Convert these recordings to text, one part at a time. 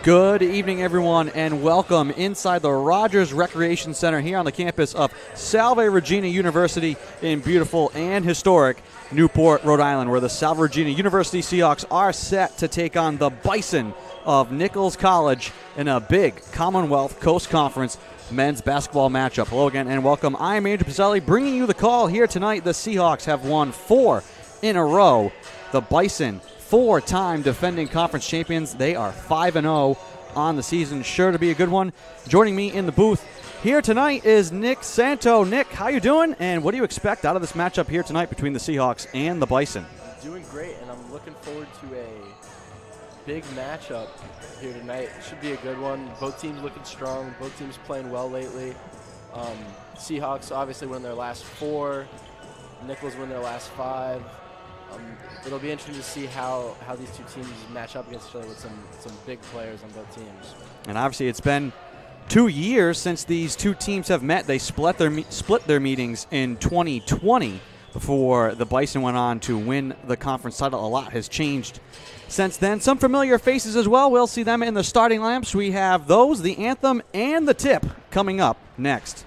Good evening, everyone, and welcome inside the Rodgers Recreation Center here on the campus of Salve Regina University in beautiful and historic Newport, Rhode Island, where the Salve Regina University Seahawks are set to take on the Bison of Nichols College in a big Commonwealth Coast Conference men's basketball matchup. Hello again and welcome. I'm Andrew Pizzelli bringing you the call here tonight. The Seahawks have won 4 in a row. The Bison, 4-time defending conference champions. They are 5-0 on the season. Sure to be a good one. Joining me in the booth here tonight is Nick Santo. Nick, how you doing? And what do you expect out of this matchup here tonight between the Seahawks and the Bison? Doing great, and I'm looking forward to a big matchup here tonight. It should be a good one. Both teams looking strong. Both teams playing well lately. Seahawks obviously won their last 4. Nichols won their last 5. It'll be interesting to see how these two teams match up against each other with some big players on both teams. And obviously it's been 2 years since these two teams have met. They split their meetings in 2020 before the Bison went on to win the conference title. A lot has changed since then. Some familiar faces as well. We'll see them in the starting lineups. We have those, the anthem and the tip, coming up next.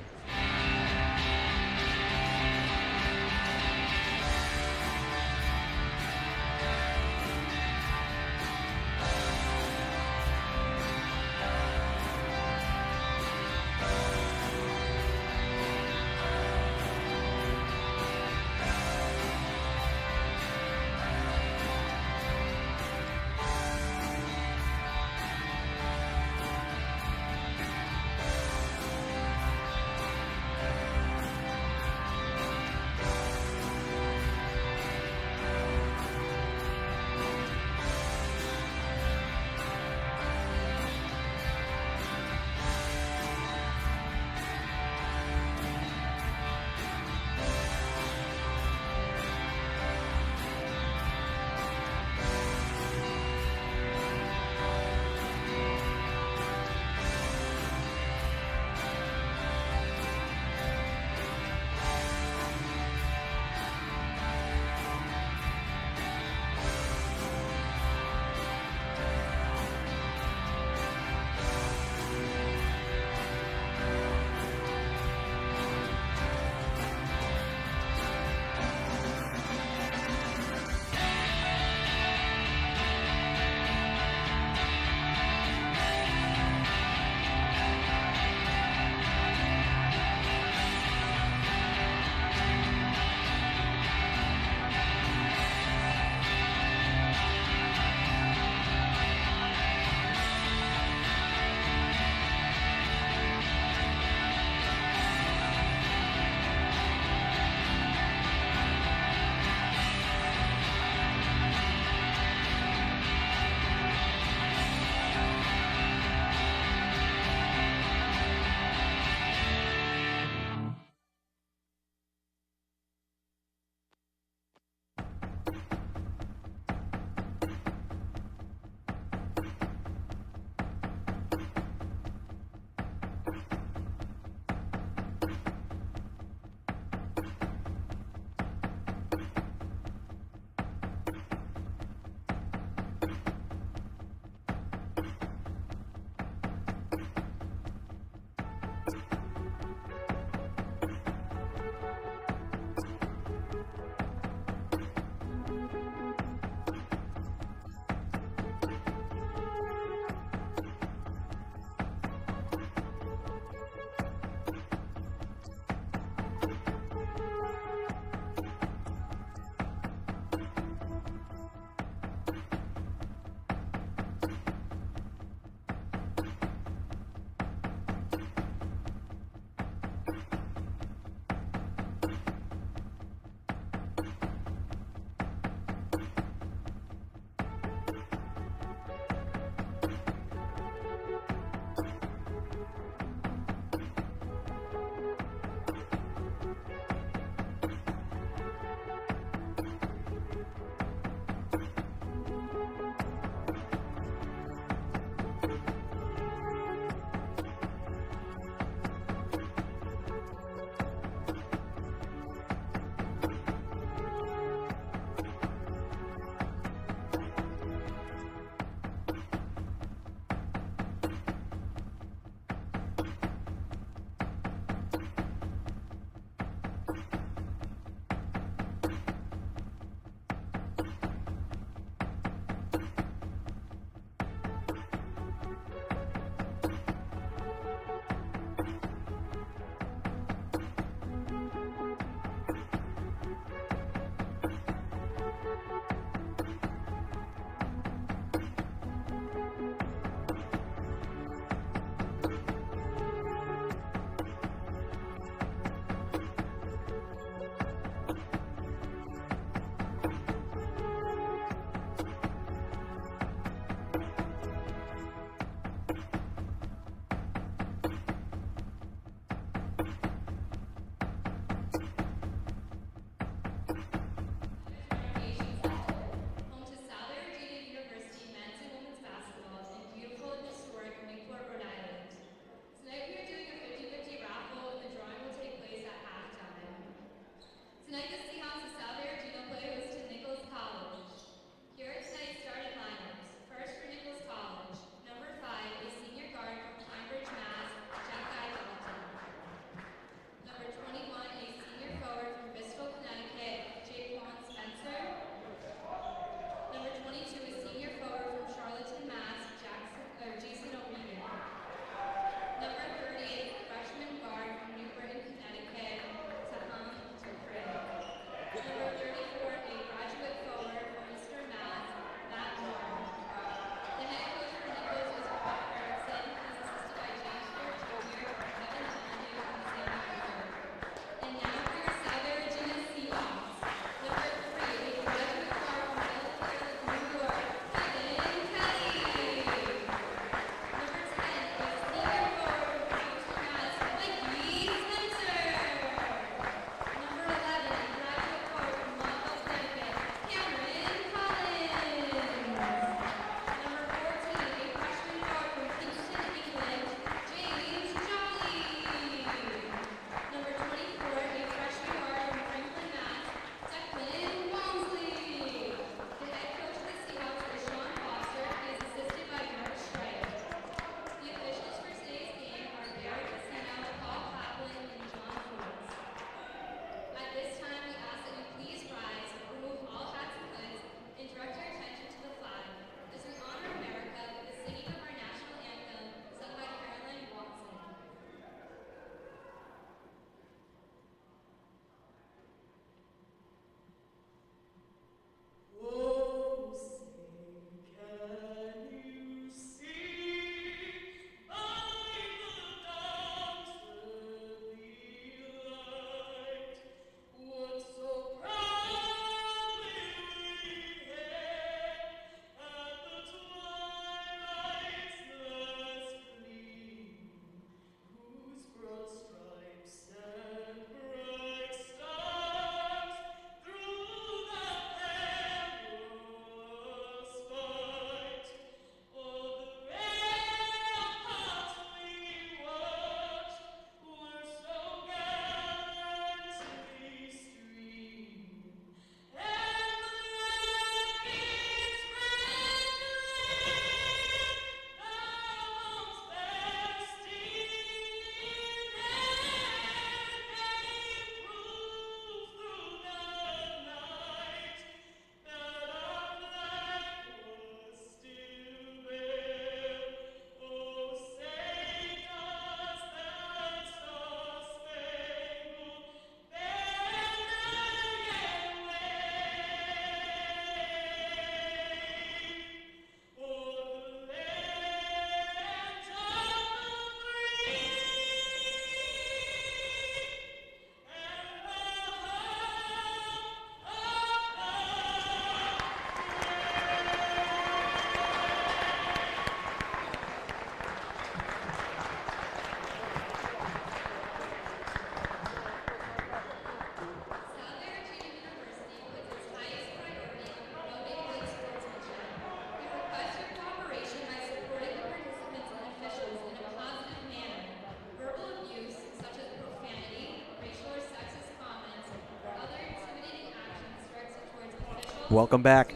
Welcome back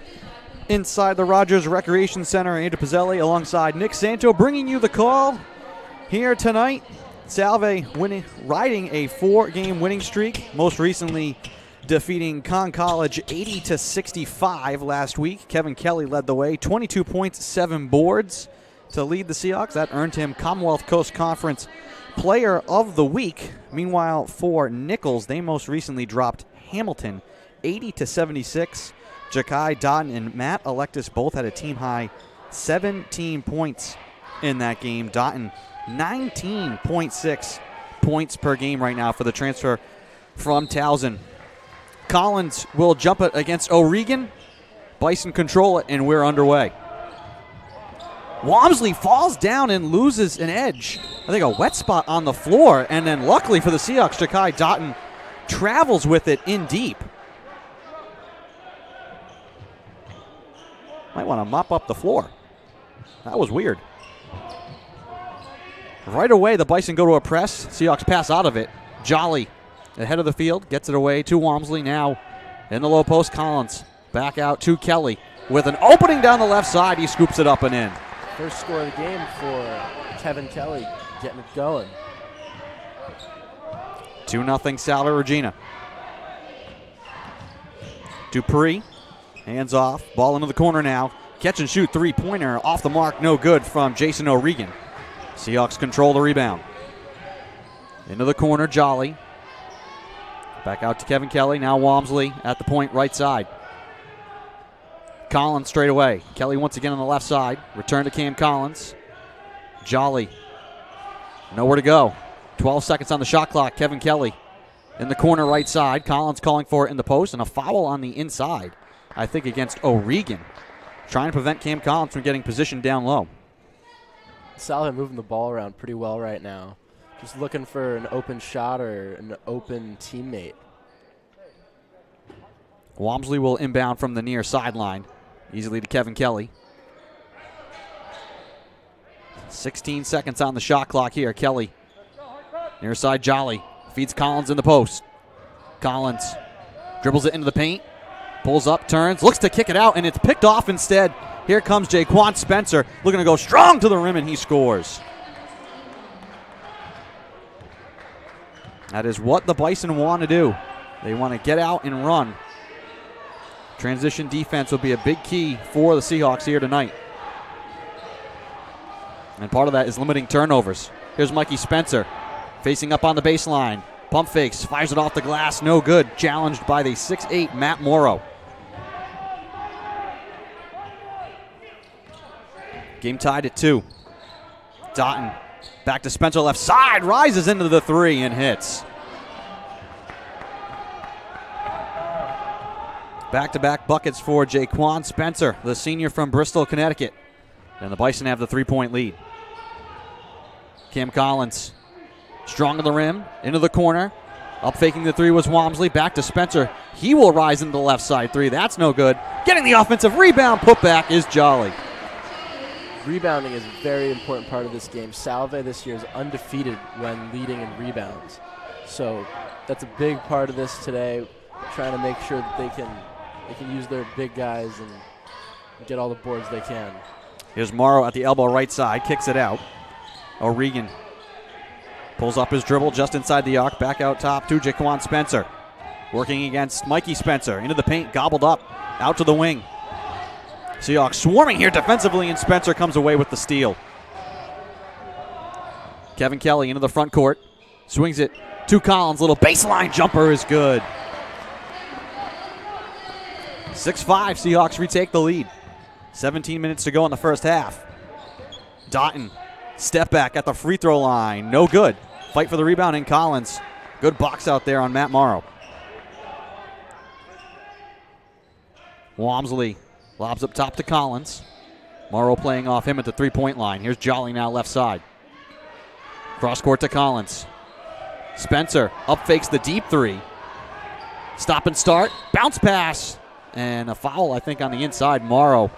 inside the Rodgers Recreation Center. Andrew Pizzelli alongside Nick Santo bringing you the call here tonight. Salve riding a 4-game winning streak, most recently defeating Conn College 80-65 last week. Kevin Kelly led the way, 22 points, 7 boards to lead the Seahawks. That earned him Commonwealth Coast Conference Player of the Week. Meanwhile, for Nichols, they most recently dropped Hamilton 80-76. Jakai Dotton and Matt Electus both had a team-high 17 points in that game. Dotton 19.6 points per game right now for the transfer from Towson. Collins will jump it against O'Regan. Bison control it, and we're underway. Walmsley falls down and loses an edge. I think a wet spot on the floor, and then luckily for the Seahawks, Jakai Dotton travels with it in deep. Might want to mop up the floor. That was weird. Right away, the Bison go to a press. Seahawks pass out of it. Jolly ahead of the field, gets it away to Walmsley. Now in the low post, Collins back out to Kelly with an opening down the left side. He scoops it up and in. First score of the game for Kevin Kelly, getting it going. 2-0 Salve Regina. Dupree, hands off, ball into the corner now. Catch and shoot three-pointer off the mark, no good from Jason O'Regan. Seahawks control the rebound. Into the corner, Jolly. Back out to Kevin Kelly, now Walmsley at the point right side. Collins straight away. Kelly once again on the left side. Return to Cam Collins. Jolly. Nowhere to go. 12 seconds on the shot clock. Kevin Kelly in the corner right side. Collins calling for it in the post, and a foul on the inside, I think, against O'Regan. Trying to prevent Cam Collins from getting positioned down low. Salve moving the ball around pretty well right now. Just looking for an open shot or an open teammate. Walmsley will inbound from the near sideline. Easily to Kevin Kelly. 16 seconds on the shot clock here. Kelly, near side, Jolly. Feeds Collins in the post. Collins dribbles it into the paint. Pulls up, turns, looks to kick it out, and it's picked off instead. Here comes Jaquan Spencer, looking to go strong to the rim, and he scores. That is what the Bison want to do. They want to get out and run. Transition defense will be a big key for the Seahawks here tonight. And part of that is limiting turnovers. Here's Mikey Spencer facing up on the baseline. Pump fakes, fires it off the glass, no good. Challenged by the 6'8" Matt Morrow. Game tied at 2. Dotton back to Spencer left side, rises into the 3 and hits. Back-to-back buckets for Jaquan Spencer, the senior from Bristol, Connecticut. And the Bison have the 3-point lead. Cam Collins, strong to the rim, into the corner. Up faking the 3 was Walmsley. Back to Spencer. He will rise into the left side 3. That's no good. Getting the offensive rebound. Putback is Jolly. Rebounding is a very important part of this game. Salve this year is undefeated when leading in rebounds. So that's a big part of this today, trying to make sure that they can use their big guys and get all the boards they can. Here's Morrow at the elbow right side, kicks it out. O'Regan pulls up his dribble just inside the arc, back out top to Jaquan Spencer. Working against Mikey Spencer, into the paint, gobbled up, out to the wing. Seahawks swarming here defensively, and Spencer comes away with the steal. Kevin Kelly into the front court, swings it to Collins, little baseline jumper is good. 6-5, Seahawks retake the lead. 17 minutes to go in the first half. Dotton, step back at the free throw line, no good. Fight for the rebound in Collins. Good box out there on Matt Morrow. Walmsley lobs up top to Collins. Morrow playing off him at the three-point line. Here's Jolly now left side. Cross court to Collins. Spencer up fakes the deep 3. Stop and start. Bounce pass. And a foul, I think, on the inside. Morrow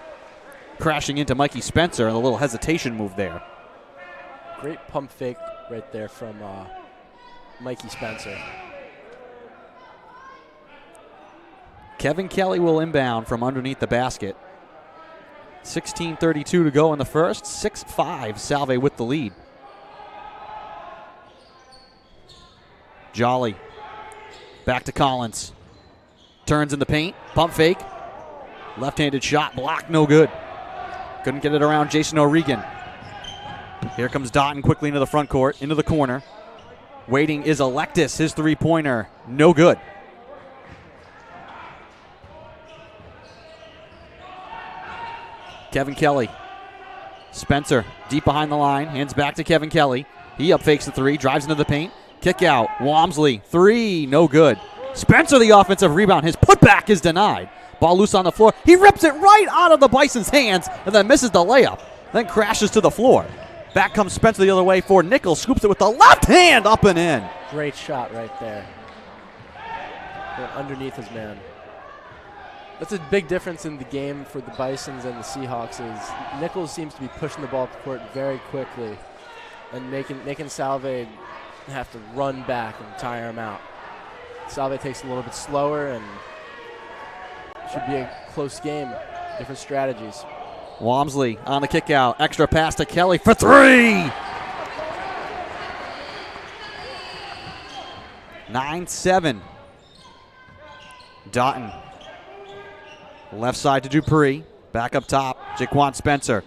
crashing into Mikey Spencer, and a little hesitation move there. Great pump fake right there from Mikey Spencer. Kevin Kelly will inbound from underneath the basket. 16:32 to go in the first. 6-5, Salve with the lead. Jolly. Back to Collins. Turns in the paint. Pump fake. Left-handed shot. Blocked. No good. Couldn't get it around Jason O'Regan. Here comes Dotton quickly into the front court. Into the corner. Waiting is Electus. His three-pointer. No good. Kevin Kelly. Spencer deep behind the line. Hands back to Kevin Kelly. He up fakes the three. Drives into the paint. Kick out. Walmsley. Three. No good. Spencer the offensive rebound. His putback is denied. Ball loose on the floor. He rips it right out of the Bison's hands and then misses the layup. Then crashes to the floor. Back comes Spencer the other way for Nichols. Scoops it with the left hand up and in. Great shot right there. Went underneath his man. That's a big difference in the game for the Bisons and the Seahawks is Nichols seems to be pushing the ball up the court very quickly and making Salve have to run back and tire him out. Salve takes a little bit slower and should be a close game. Different strategies. Walmsley on the kick out. Extra pass to Kelly for three. 9-7. Dotton. Left side to Dupree. Back up top. Jaquan Spencer.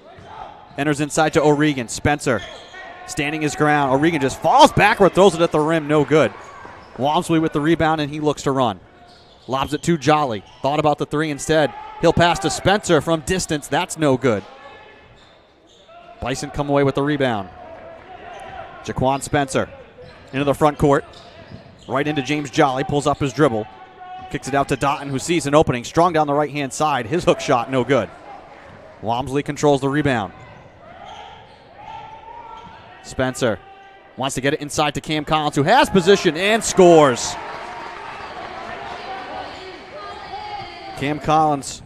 Enters inside to O'Regan. Spencer standing his ground. O'Regan just falls backward, throws it at the rim. No good. Walmsley with the rebound, and he looks to run. Lobs it to Jolly. Thought about the three instead. He'll pass to Spencer from distance. That's no good. Bison come away with the rebound. Jaquan Spencer into the front court. Right into James Jolly. Pulls up his dribble. Kicks it out to Dotton, who sees an opening. Strong down the right-hand side. His hook shot, no good. Walmsley controls the rebound. Spencer wants to get it inside to Cam Collins, who has position and scores. Cam Collins,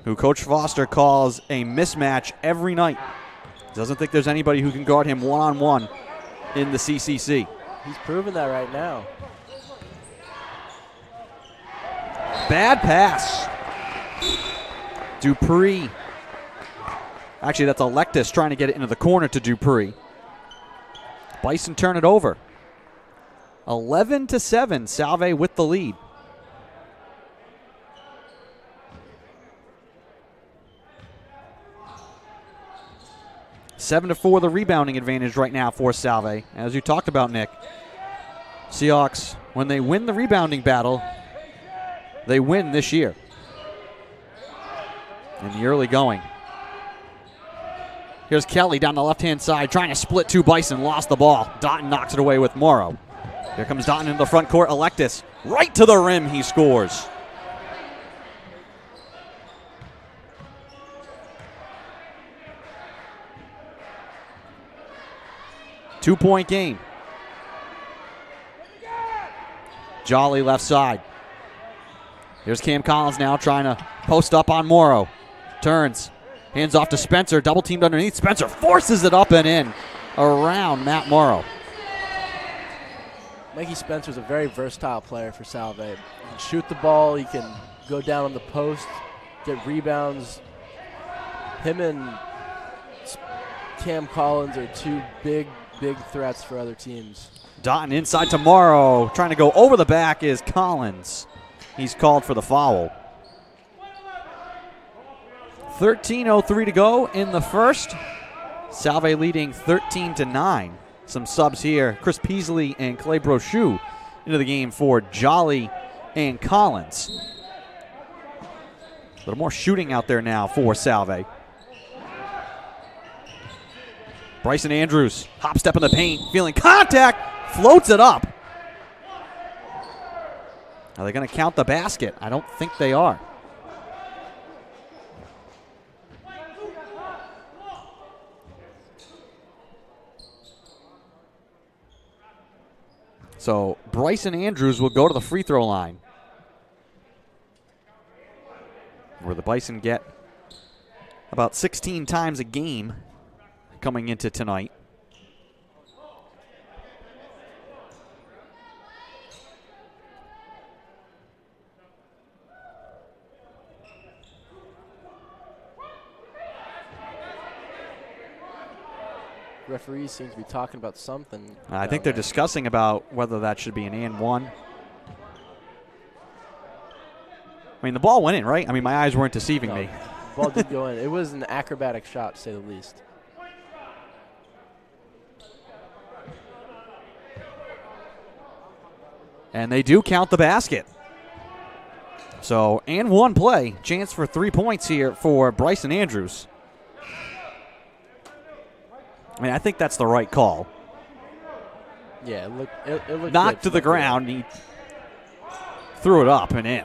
who Coach Foster calls a mismatch every night. Doesn't think there's anybody who can guard him one-on-one in the CCC. He's proven that right now. Bad pass. Dupree. Actually, that's Electus trying to get it into the corner to Dupree. Bison turn it over. 11-7, Salve with the lead. Seven to 4, the rebounding advantage right now for Salve. As you talked about, Nick, Seahawks, when they win the rebounding battle, they win this year in the early going. Here's Kelly down the left-hand side trying to split two Bison. Lost the ball. Dotton knocks it away with Morrow. Here comes Dotton into the front court. Electus right to the rim. He scores. Two-point game. Jolly left side. Here's Cam Collins now trying to post up on Morrow. Turns. Hands off to Spencer. Double teamed underneath. Spencer forces it up and in around Matt Morrow. Mikey Spencer's a very versatile player for Salve. He can shoot the ball. He can go down on the post, get rebounds. Him and Cam Collins are two big threats for other teams. Dotton inside to Morrow. Trying to go over the back is Collins. He's called for the foul. 13:03 to go in the first. Salve leading 13-9. Some subs here. Chris Peasley and Clay Brochu into the game for Jolly and Collins. A little more shooting out there now for Salve. Bryson Andrews, hop step in the paint, feeling contact, floats it up. Are they going to count the basket? I don't think they are. So Bryson Andrews will go to the free throw line, where the Bison get about 16 times a game coming into tonight. Referees seem to be talking about something. I think they're discussing about whether that should be an and one. I mean, the ball went in, right? I mean, my eyes weren't deceiving me. The ball did go in. It was an acrobatic shot, to say the least. And they do count the basket. So, and one play. Chance for 3 points here for Bryson Andrews. I mean, I think that's the right call. Yeah, it looked knocked to the ground. He threw it up and in.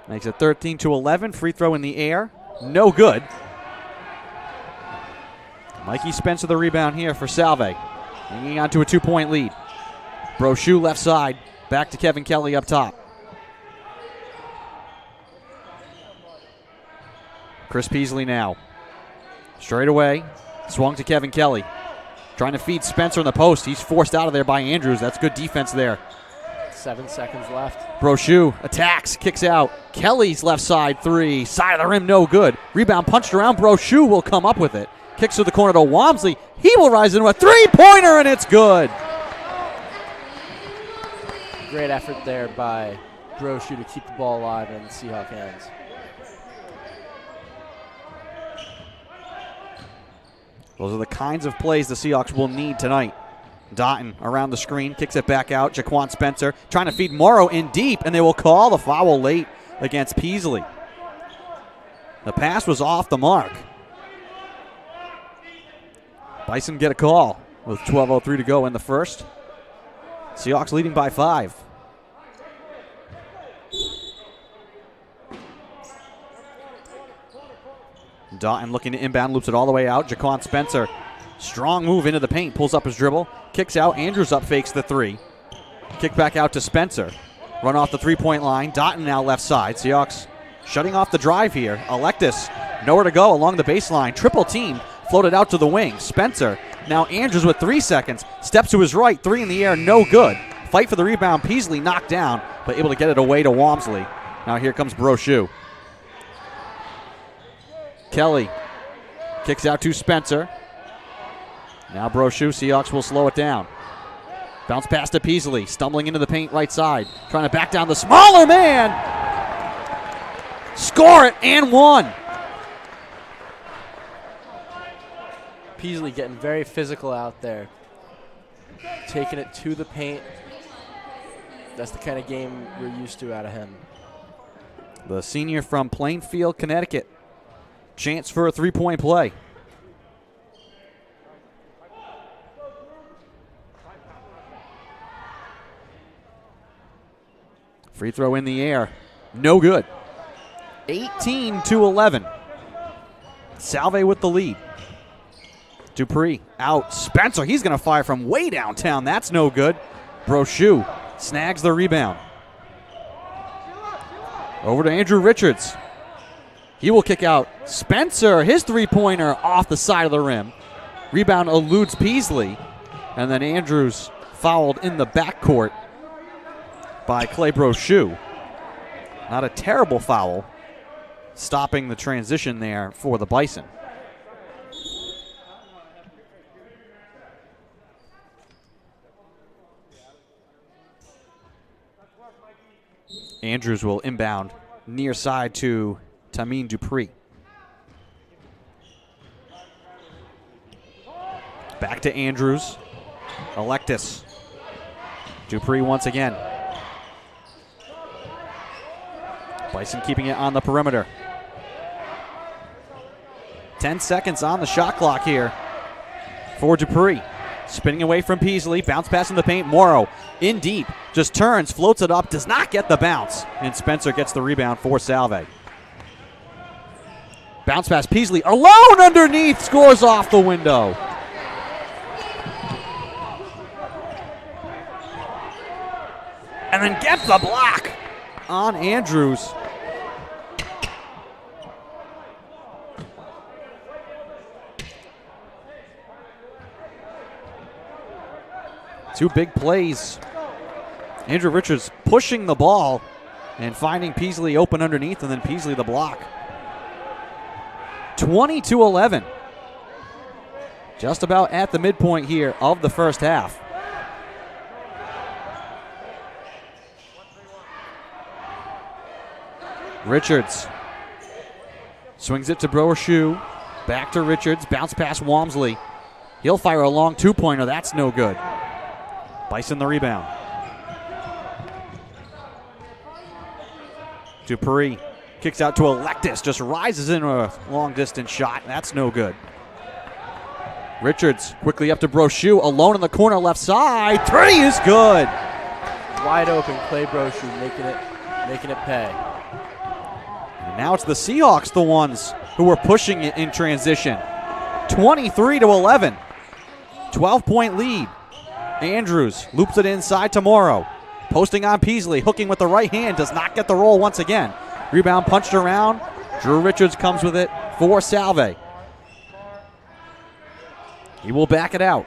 Makes it 13-11. Free throw in the air. No good. Mikey Spencer the rebound here for Salve. Hanging on to a 2-point lead. Brochu left side. Back to Kevin Kelly up top. Chris Peasley now. Straight away. Swung to Kevin Kelly. Trying to feed Spencer in the post. He's forced out of there by Andrews. That's good defense there. 7 seconds left. Brochu attacks, kicks out. Kelly's left side three. Side of the rim, no good. Rebound punched around. Brochu will come up with it. Kicks to the corner to Walmsley. He will rise into a three-pointer, and it's good. Great effort there by Brochu to keep the ball alive in Seahawk hands. Those are the kinds of plays the Seahawks will need tonight. Doughton around the screen, kicks it back out. Jaquan Spencer trying to feed Morrow in deep, and they will call the foul late against Peasley. The pass was off the mark. Bison get a call with 12:03 to go in the first. Seahawks leading by 5. Doughton looking to inbound, loops it all the way out. Jaquan Spencer, strong move into the paint, pulls up his dribble, kicks out. Andrews up, fakes the three. Kick back out to Spencer. Run off the three-point line. Doughton now left side. Seahawks shutting off the drive here. Electus, nowhere to go along the baseline. Triple team, floated out to the wing. Spencer, now Andrews with 3 seconds. Steps to his right, three in the air, no good. Fight for the rebound. Peasley knocked down, but able to get it away to Walmsley. Now here comes Brochu. Kelly kicks out to Spencer. Now Brochu, Seahawks will slow it down. Bounce pass to Peasley, stumbling into the paint right side. Trying to back down the smaller man. Score it, and one. Peasley getting very physical out there. Taking it to the paint. That's the kind of game we're used to out of him. The senior from Plainfield, Connecticut. Chance for a three-point play. Free throw in the air. No good. 18-11. Salve with the lead. Dupree out. Spencer, he's going to fire from way downtown. That's no good. Brochu snags the rebound. Over to Andrew Richards. He will kick out. Spencer, his three-pointer off the side of the rim. Rebound eludes Peasley. And then Andrews fouled in the backcourt by Clay Brochu. Not a terrible foul. Stopping the transition there for the Bison. Andrews will inbound near side to Tameen Dupree. Back to Andrews. Electus. Dupree once again. Bison keeping it on the perimeter. 10 seconds on the shot clock here for Dupree. Spinning away from Peasley. Bounce pass in the paint. Morrow in deep. Just turns, floats it up, does not get the bounce. And Spencer gets the rebound for Salve. Bounce pass, Peasley alone underneath, scores off the window. And then gets the block on Andrews. Two big plays. Andrew Richards pushing the ball and finding Peasley open underneath, and then Peasley the block. 20-11. Just about at the midpoint here of the first half. Richards swings it to Brochu. Back to Richards. Bounce past Walmsley. He'll fire a long two-pointer. That's no good. Bison the rebound. Dupree kicks out to Electus. Just rises into a long-distance shot. That's no good. Richards quickly up to Brochu. Alone in the corner left side. Three is good. Wide open. Clay Brochu making it pay. And now it's the Seahawks, the ones who were pushing it in transition. 23-11. 12-point lead. Andrews loops it inside to Morrow. Posting on Peasley, hooking with the right hand, does not get the roll once again. Rebound punched around. Drew Richards comes with it for Salve. He will back it out.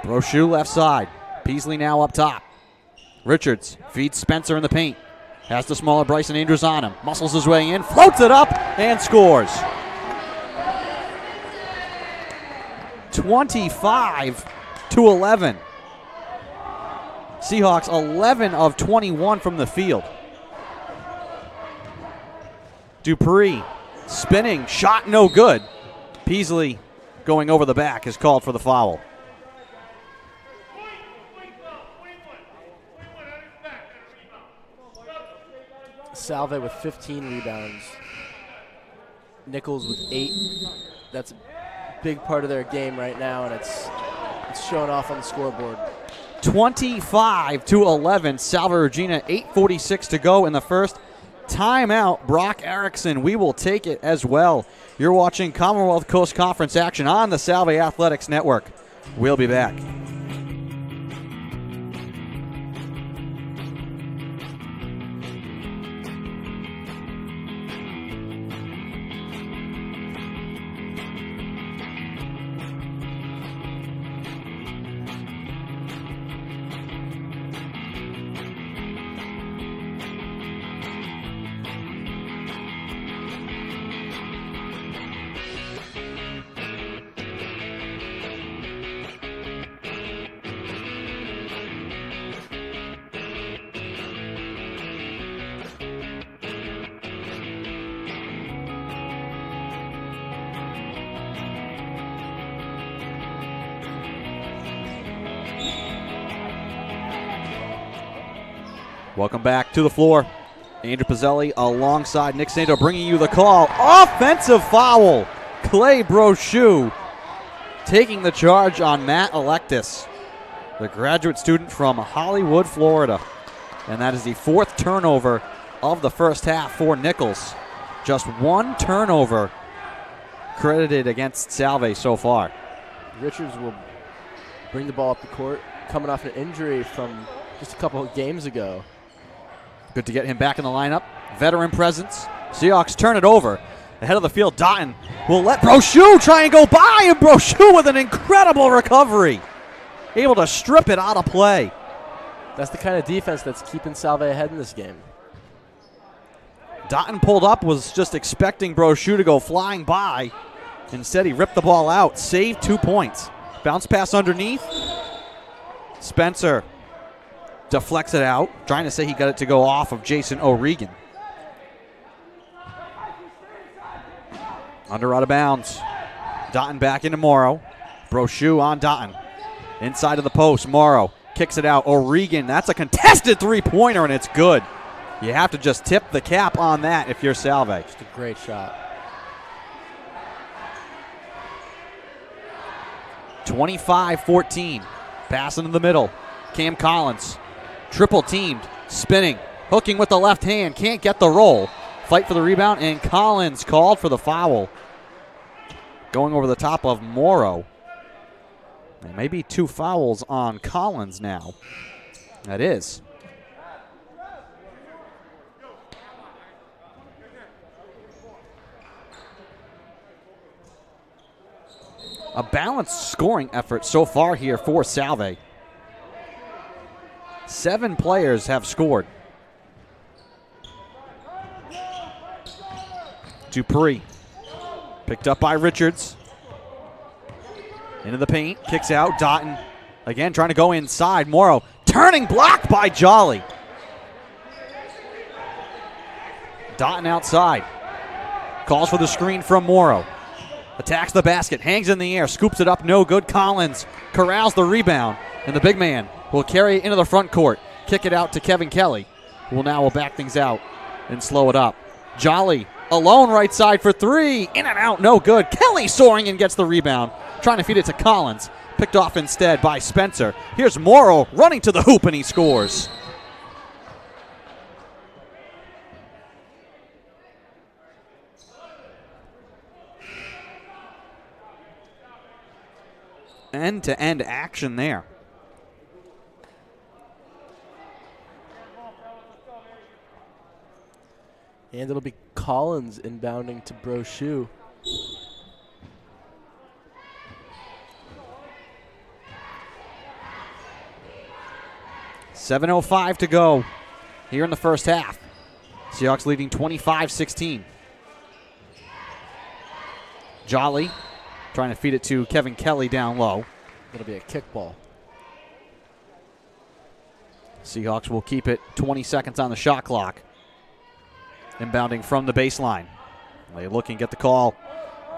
Brochu left side. Peasley now up top. Richards feeds Spencer in the paint. Has the smaller Bryson Andrews on him. Muscles his way in, floats it up, and scores. 25-11. Seahawks 11 of 21 from the field. Dupree spinning, shot no good. Peasley going over the back is called for the foul. Salve with 15 rebounds. Nichols with 8. That's a big part of their game right now, and it's showing off on the scoreboard. 25-11. Salve Regina, 8:46 to go in the first. Timeout, Brock Erickson. We will take it as well. You're watching Commonwealth Coast Conference action on the Salve Athletics Network. We'll be back. Welcome back to the floor. Andrew Pizzelli alongside Nick Santo bringing you the call. Offensive foul. Clay Brochu taking the charge on Matt Electus, the graduate student from Hollywood, Florida. And that is the 4th turnover of the first half for Nichols. Just 1 turnover credited against Salve so far. Richards will bring the ball up the court, coming off an injury from just a couple of games ago. Good to get him back in the lineup. Veteran presence. Seahawks turn it over. Ahead of the field, Dotton will let Brochu try and go by, and Brochu with an incredible recovery. Able to strip it out of play. That's the kind of defense that's keeping Salve ahead in this game. Dotton pulled up, was just expecting Brochu to go flying by. Instead, he ripped the ball out, saved 2 points. Bounce pass underneath. Spencer deflects it out, trying to say he got it to go off of Jason O'Regan. Under out of bounds. Dotton back into Morrow. Brochu on Dotton. Inside of the post, Morrow kicks it out. O'Regan, that's a contested three-pointer, and it's good. You have to just tip the cap on that if you're Salve. Just a great shot. 25-14. Passing in the middle. Cam Collins. Triple teamed. Spinning. Hooking with the left hand. Can't get the roll. Fight for the rebound, and Collins called for the foul. Going over the top of Morrow. There may be 2 fouls on Collins now. That is. A balanced scoring effort so far here for Salve. 7 players have scored. Dupree. Picked up by Richards. Into the paint. Kicks out. Doughton again trying to go inside. Morrow turning, blocked by Jolly. Doughton outside. Calls for the screen from Morrow. Attacks the basket. Hangs in the air. Scoops it up. No good. Collins corrals the rebound. And the big man will carry it into the front court. Kick it out to Kevin Kelly, who will back things out and slow it up. Jolly alone right side for three. In and out. No good. Kelly soaring and gets the rebound. Trying to feed it to Collins. Picked off instead by Spencer. Here's Morrow running to the hoop, and he scores. End-to-end action there. And it'll be Collins inbounding to Brochu. .7:05 to go here in the first half. Seahawks leading 25-16. Jolly trying to feed it to Kevin Kelly down low. It'll be a kickball. Seahawks will keep it 20 seconds on the shot clock. Inbounding from the baseline. They look and get the call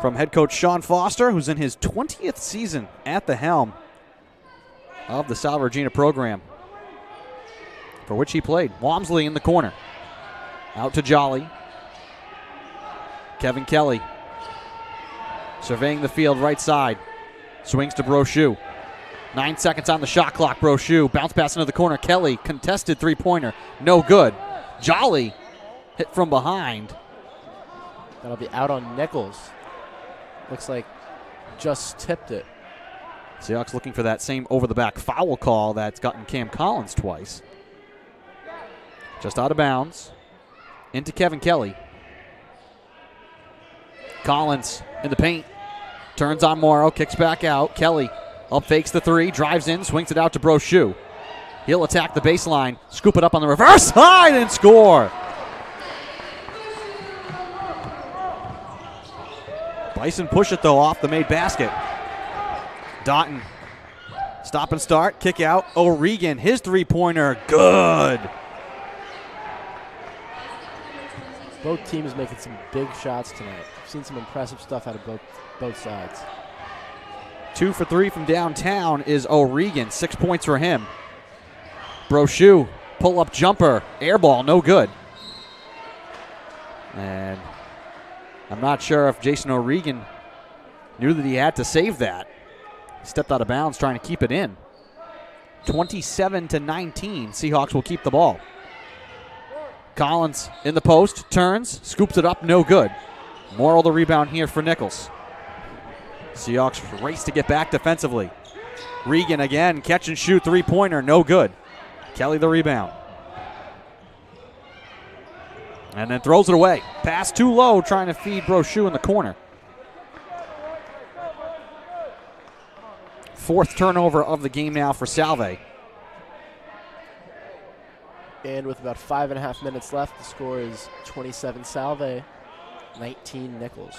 from head coach Sean Foster, who's in his 20th season at the helm of the Salve Regina program, for which he played. Walmsley in the corner. Out to Jolly. Kevin Kelly surveying the field right side. Swings to Brochu. 9 seconds on the shot clock. Brochu bounce pass into the corner. Kelly contested three-pointer. No good. Jolly hit from behind. That'll be out on Nichols. Looks like just tipped it. Seahawks looking for that same over-the-back foul call that's gotten Cam Collins twice. Just out of bounds. Into Kevin Kelly. Collins in the paint. Turns on Morrow. Kicks back out. Kelly up fakes the three. Drives in. Swings it out to Brochu. He'll attack the baseline. Scoop it up on the reverse side and score. Bison push it, though, off the made basket. Doughton. Stop and start. Kick out. O'Regan. His three-pointer. Good. Both teams making some big shots tonight. I've seen some impressive stuff out of both sides. 2 for 3 from downtown is O'Regan. 6 points for him. Brochu, pull-up jumper. Air ball, no good. And I'm not sure if Jason O'Regan knew that he had to save that. He stepped out of bounds trying to keep it in. 27-19. Seahawks will keep the ball. Collins in the post, turns, scoops it up, no good. Morrow the rebound here for Nichols. Seahawks race to get back defensively. Regan again, catch and shoot, three-pointer, no good. Kelly the rebound. And then throws it away. Pass too low, trying to feed Brochu in the corner. 4th turnover of the game now for Salve. And with about 5.5 minutes left, the score is 27 Salve, 19 Nichols.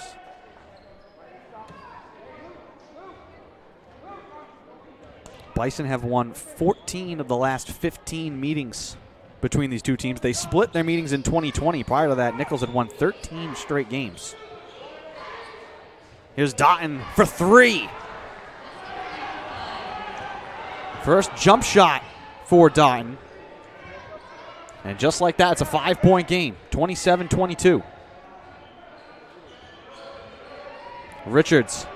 Bison have won 14 of the last 15 meetings between these two teams. They split their meetings in 2020. Prior to that, Nichols had won 13 straight games. Here's Doughton for three. First jump shot for Doughton. And just like that, it's a 5-point game, 27-22. Richards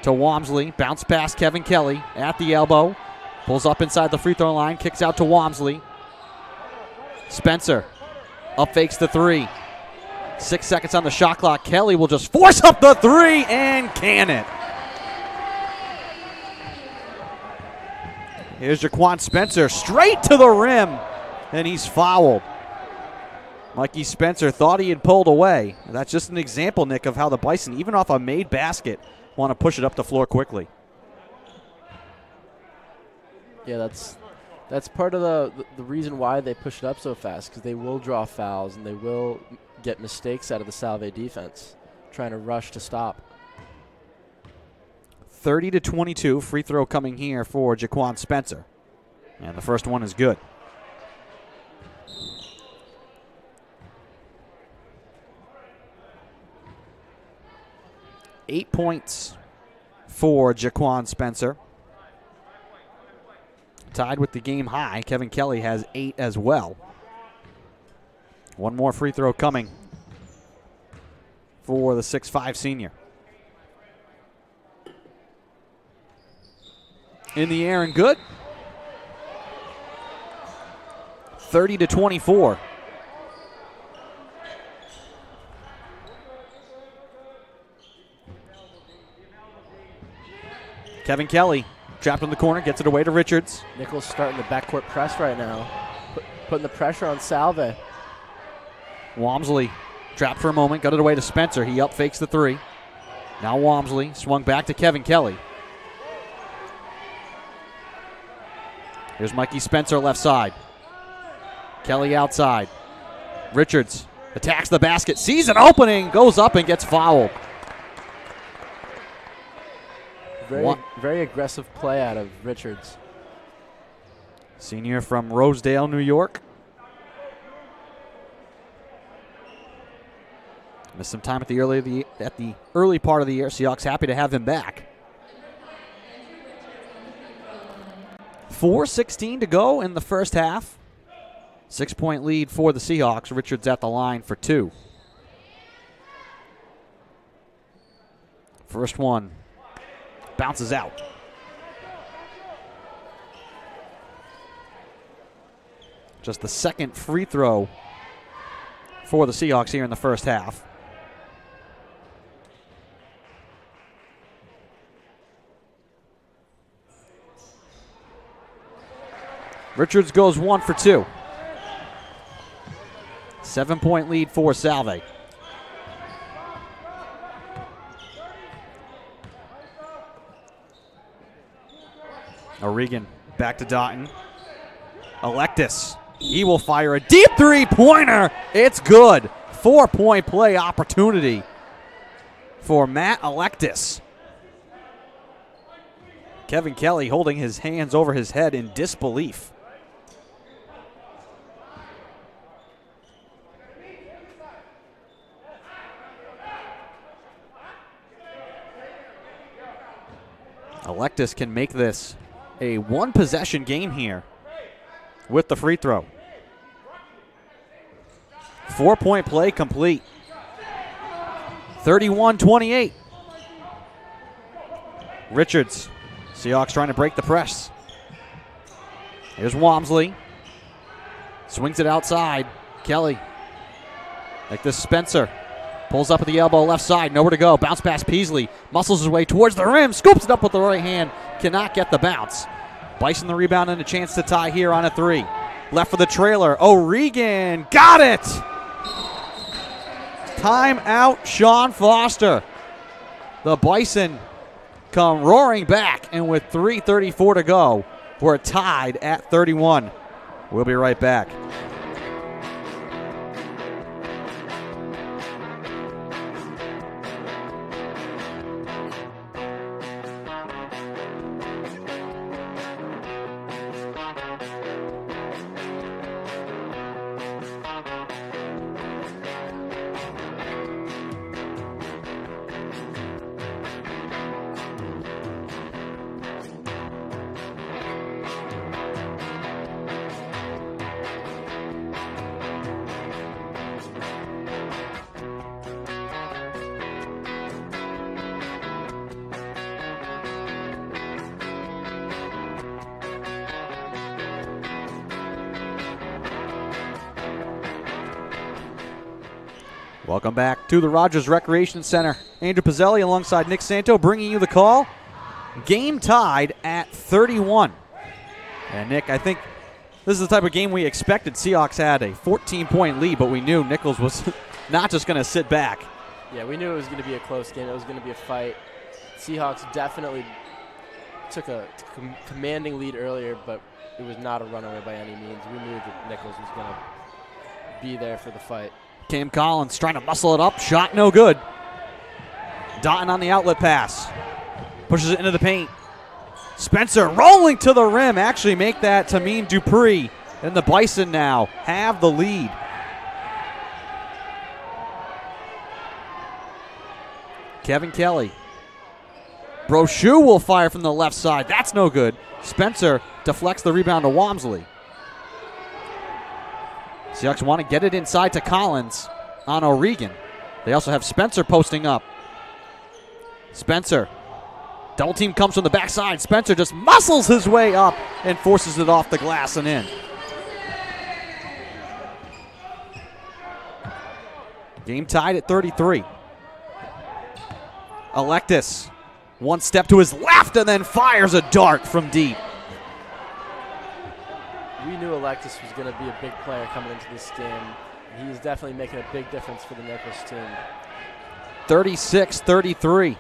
to Walmsley, bounce past Kevin Kelly at the elbow. Pulls up inside the free throw line, kicks out to Walmsley. Spencer up fakes the three. 6 seconds on the shot clock. Kelly will just force up the three and can it. Here's Jaquan Spencer straight to the rim. And he's fouled. Mikey Spencer thought he had pulled away. That's just an example, Nick, of how the Bison, even off a made basket, want to push it up the floor quickly. Yeah, that's part of the reason why they push it up so fast, because they will draw fouls and they will get mistakes out of the Salve defense, trying to rush to stop. 30-22, free throw coming here for Jaquan Spencer. And the first one is good. Eight points for Jaquan Spencer. Tied with the game high. Kevin Kelly has 8 as well. One more free throw coming for the 6'5" senior. In the air and good. 30-24. Kevin Kelly trapped in the corner, gets it away to Richards. Nichols starting the backcourt press right now, putting the pressure on Salve. Walmsley trapped for a moment, got it away to Spencer. He up fakes the three. Now Walmsley swung back to Kevin Kelly. Here's Mikey Spencer left side. Kelly outside. Richards attacks the basket, sees an opening, goes up and gets fouled. Very aggressive play out of Richards. Senior from Rosedale, New York. Missed some time at the early part of the year. Seahawks happy to have him back. 4:16 to go in the first half. 6-point lead for the Seahawks. Richards at the line for 2. First one bounces out. Just the second free throw for the Seahawks here in the first half. Richards goes 1 for 2. 7-point lead for Salve. O'Regan back to Doughton. Electus, he will fire a deep three-pointer. It's good. 4-point play opportunity for Matt Electus. Kevin Kelly holding his hands over his head in disbelief. Electus can make this a one-possession game here with the free throw. 4-point play complete. 31-28. Richards. Seahawks trying to break the press. Here's Walmsley. Swings it outside. Kelly. Like this, Spencer. Pulls up at the elbow, left side, nowhere to go. Bounce pass Peasley. Muscles his way towards the rim. Scoops it up with the right hand. Cannot get the bounce. Bison the rebound and a chance to tie here on a 3. Left for the trailer. O'Regan got it. Timeout, Sean Foster. The Bison come roaring back, and with 3:34 to go, we're tied at 31. We'll be right back. Welcome back to the Rodgers Recreation Center. Andrew Pizzelli alongside Nick Santo bringing you the call. Game tied at 31. And Nick, I think this is the type of game we expected. Seahawks had a 14-point lead, but we knew Nichols was not just going to sit back. Yeah, we knew it was going to be a close game. It was going to be a fight. Seahawks definitely took a commanding lead earlier, but it was not a runaway by any means. We knew that Nichols was going to be there for the fight. Cam Collins trying to muscle it up. Shot no good. Dotton on the outlet pass. Pushes it into the paint. Spencer rolling to the rim. Actually make that Tameen Dupree. And the Bison now have the lead. Kevin Kelly. Brochu will fire from the left side. That's no good. Spencer deflects the rebound to Walmsley. Seahawks want to get it inside to Collins on O'Regan. They also have Spencer posting up. Spencer. Double team comes from the backside. Spencer just muscles his way up and forces it off the glass and in. Game tied at 33. Electus, one step to his left and then fires a dart from deep. We knew Electus was going to be a big player coming into this game. He's definitely making a big difference for the Nichols team. 36-33.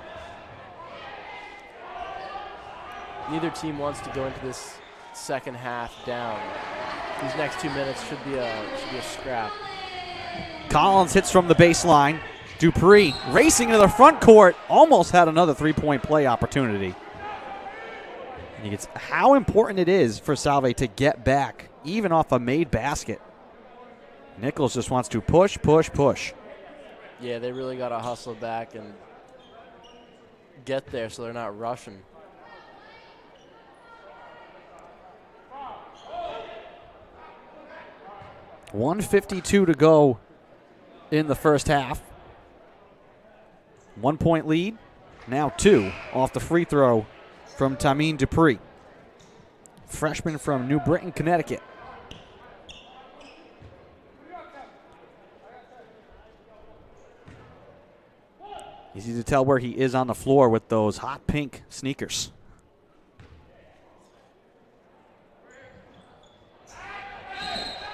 Neither team wants to go into this second half down. These next 2 minutes should be a scrap. Collins hits from the baseline. Dupree racing into the front court. Almost had another three-point play opportunity. And it's how important it is for Salve to get back, even off a made basket. Nichols just wants to push, push, push. Yeah, they really got to hustle back and get there so they're not rushing. .152 to go in the first half. 1 point lead, now 2 off the free throw from Tameen Dupree, freshman from New Britain, Connecticut. Easy to tell where he is on the floor with those hot pink sneakers.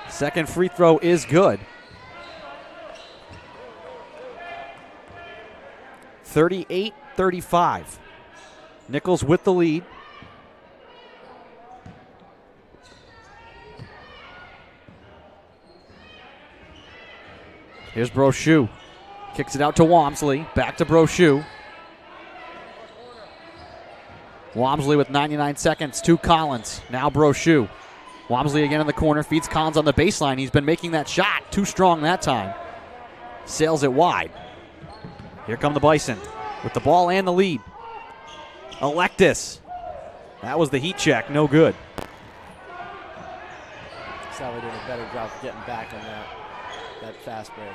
Second free throw is good. 38-35. Nichols with the lead. Here's Brochu. Kicks it out to Walmsley. Back to Brochu. Walmsley with 99 seconds to Collins. Now Brochu. Walmsley again in the corner. Feeds Collins on the baseline. He's been making that shot. Too strong that time. Sails it wide. Here come the Bison with the ball and the lead. Electus. That was the heat check. No good. Salve doing a better job of getting back on that fast break.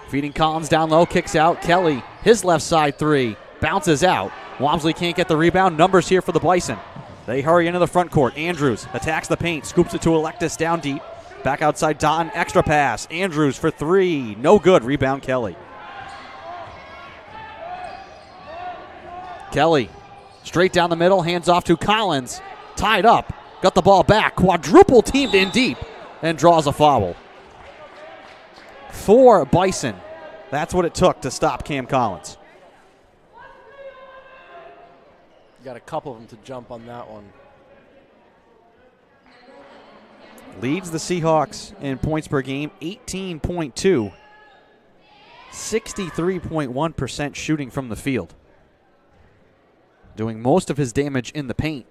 Feeding Collins down low. Kicks out. Kelly, his left side three. Bounces out. Walmsley can't get the rebound. Numbers here for the Bison. They hurry into the front court. Andrews attacks the paint. Scoops it to Electus down deep. Back outside Dotton. Extra pass. Andrews for three. No good. Rebound Kelly. Kelly, straight down the middle, hands off to Collins. Tied up, got the ball back, quadruple teamed in deep, and draws a foul. 4 Bison. That's what it took to stop Cam Collins. You got a couple of them to jump on that one. Leads the Seahawks in points per game, 18.2. 63.1% shooting from the field. Doing most of his damage in the paint.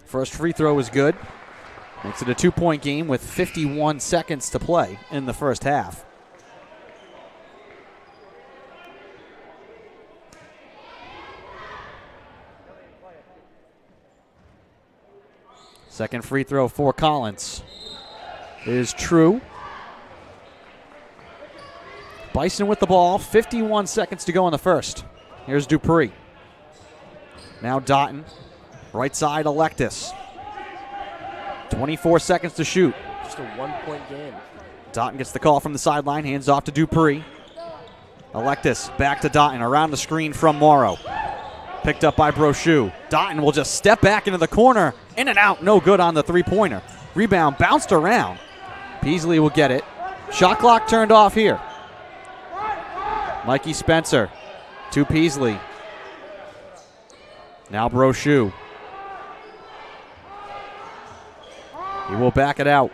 First free throw is good. Makes it a 2-point game with 51 seconds to play in the first half. Second free throw for Collins is true. Bison with the ball, 51 seconds to go in the first. Here's Dupree. Now Dotton, right side Electus. 24 seconds to shoot. Just a 1-point game. Dotton gets the call from the sideline, hands off to Dupree. Electus back to Dotton, around the screen from Morrow. Picked up by Brochu. Dotton will just step back into the corner, in and out, no good on the three-pointer. Rebound bounced around. Peasley will get it. Shot clock turned off here. Mikey Spencer to Peasley. Now Brochu. He will back it out.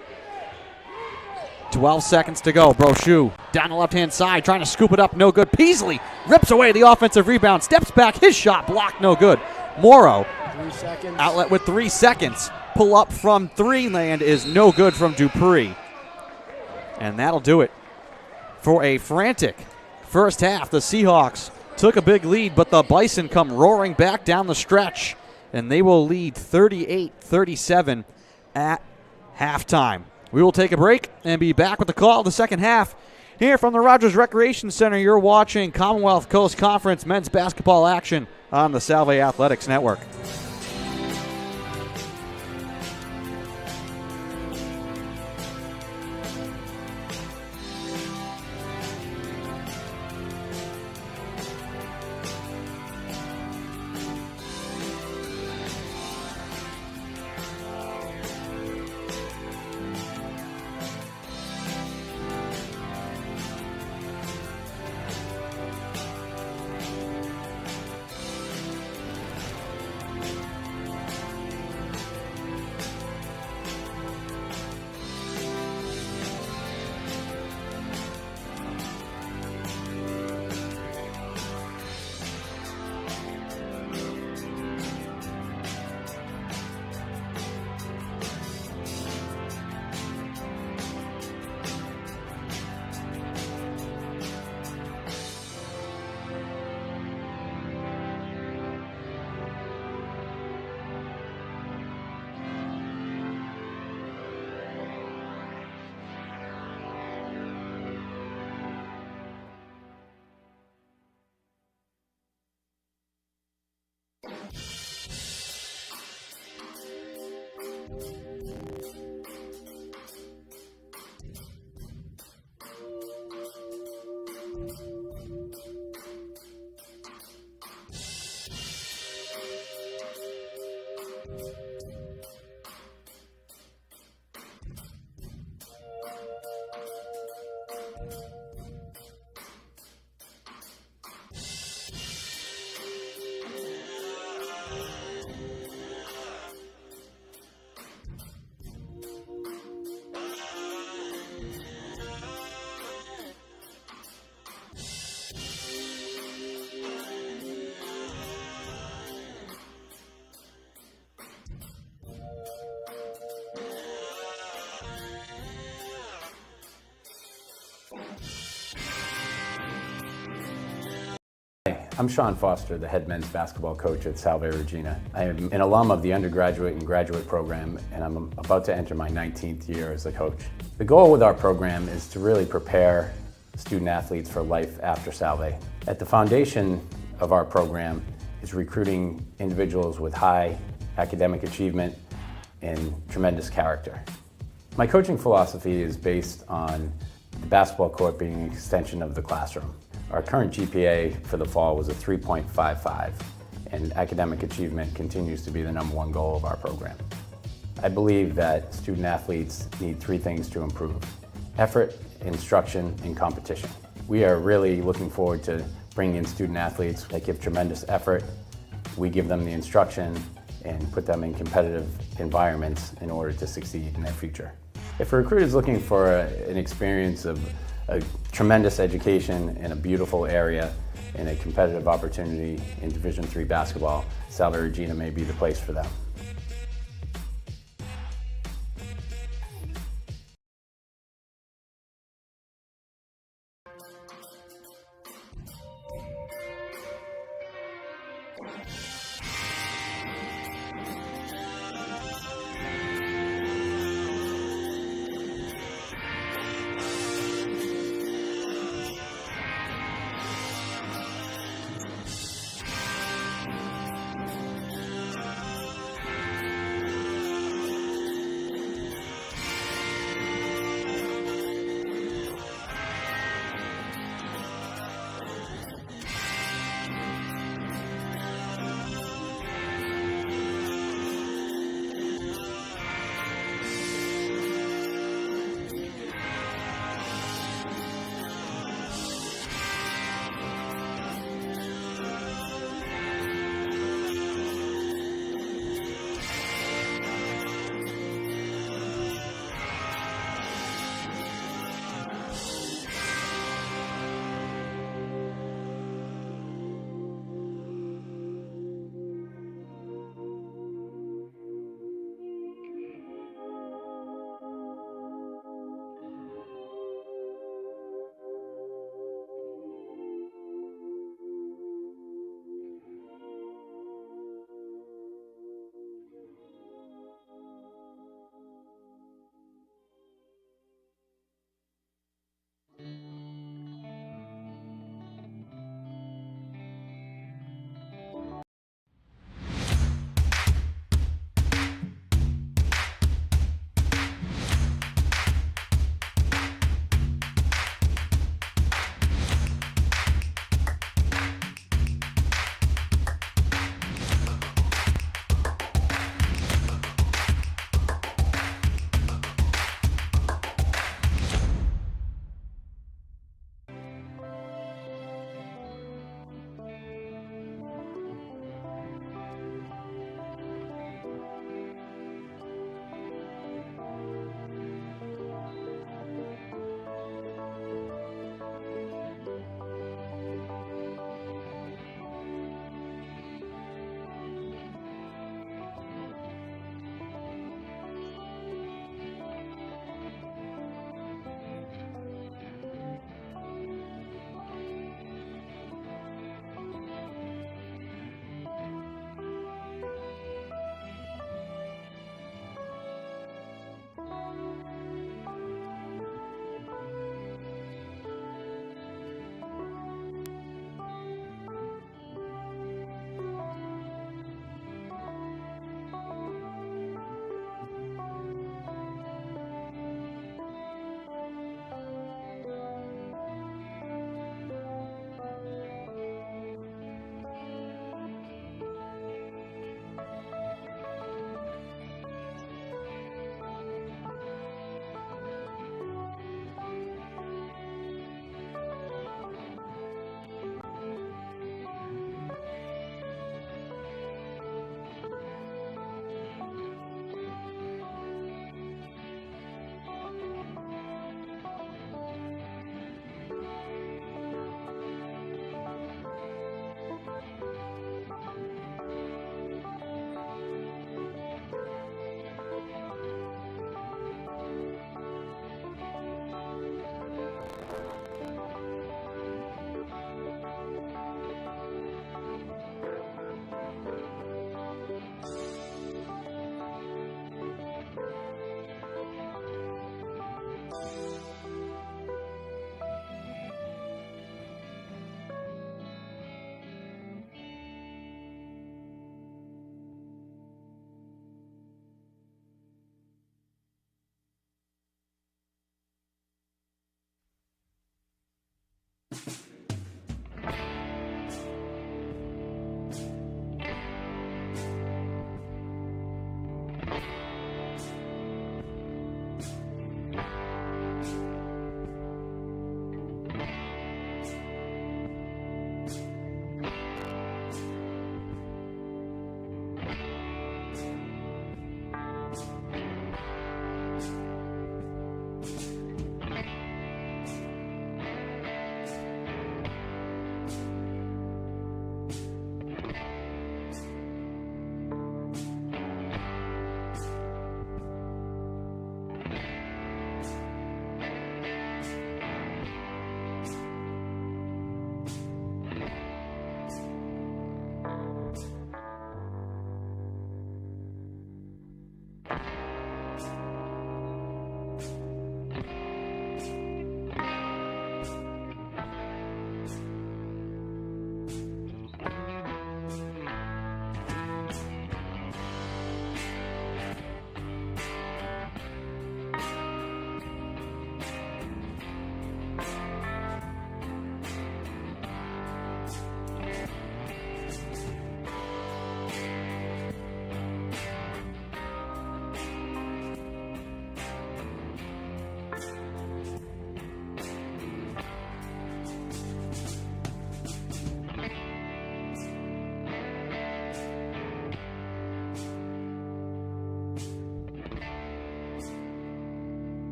12 seconds to go. Brochu down the left-hand side, trying to scoop it up, no good. Peasley rips away the offensive rebound, steps back, his shot blocked, no good. Morrow, 3 seconds. outlet with 3 seconds. Pull up from 3 land is no good from Dupree. And that'll do it for a frantic first half. The Seahawks took a big lead, but the Bison come roaring back down the stretch, and they will lead 38-37 at halftime. We will take a break and be back with the call of the second half. Here from the Rodgers Recreation Center, you're watching Commonwealth Coast Conference men's basketball action on the Salve Athletics Network. I'm Sean Foster, the head men's basketball coach at Salve Regina. I am an alum of the undergraduate and graduate program, and I'm about to enter my 19th year as a coach. The goal with our program is to really prepare student athletes for life after Salve. At the foundation of our program is recruiting individuals with high academic achievement and tremendous character. My coaching philosophy is based on the basketball court being an extension of the classroom. Our current GPA for the fall was a 3.55, and academic achievement continues to be the #1 goal of our program. I believe that student athletes need 3 things to improve: effort, instruction, and competition. We are really looking forward to bringing in student athletes that give tremendous effort. We give them the instruction and put them in competitive environments in order to succeed in their future. If a recruit is looking for an experience of a tremendous education in a beautiful area and a competitive opportunity in Division III basketball, Salve Regina may be the place for them.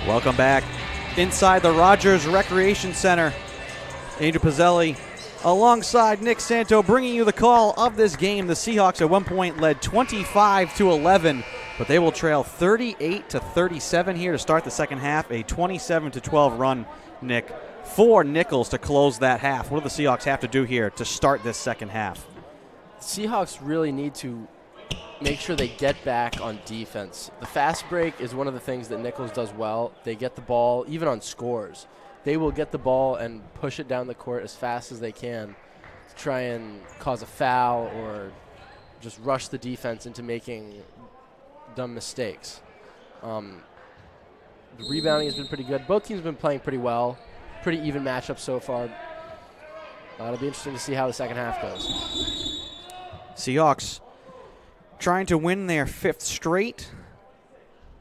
Welcome back inside the Rodgers Recreation Center. Angel Pizzelli alongside Nick Santo bringing you the call of this game. The Seahawks at one point led 25-11, but they will trail 38-37 here to start the second half. A 27-12 run, Nick, for Nichols to close that half. What do the Seahawks have to do here to start this second half? Seahawks really need to make sure they get back on defense. The fast break is one of the things that Nichols does well. They get the ball, even on scores. They will get the ball and push it down the court as fast as they can to try and cause a foul or just rush the defense into making dumb mistakes. The rebounding has been pretty good. Both teams have been playing pretty well. Pretty even matchup so far. It'll be interesting to see how the second half goes. Seahawks trying to win their 5th straight.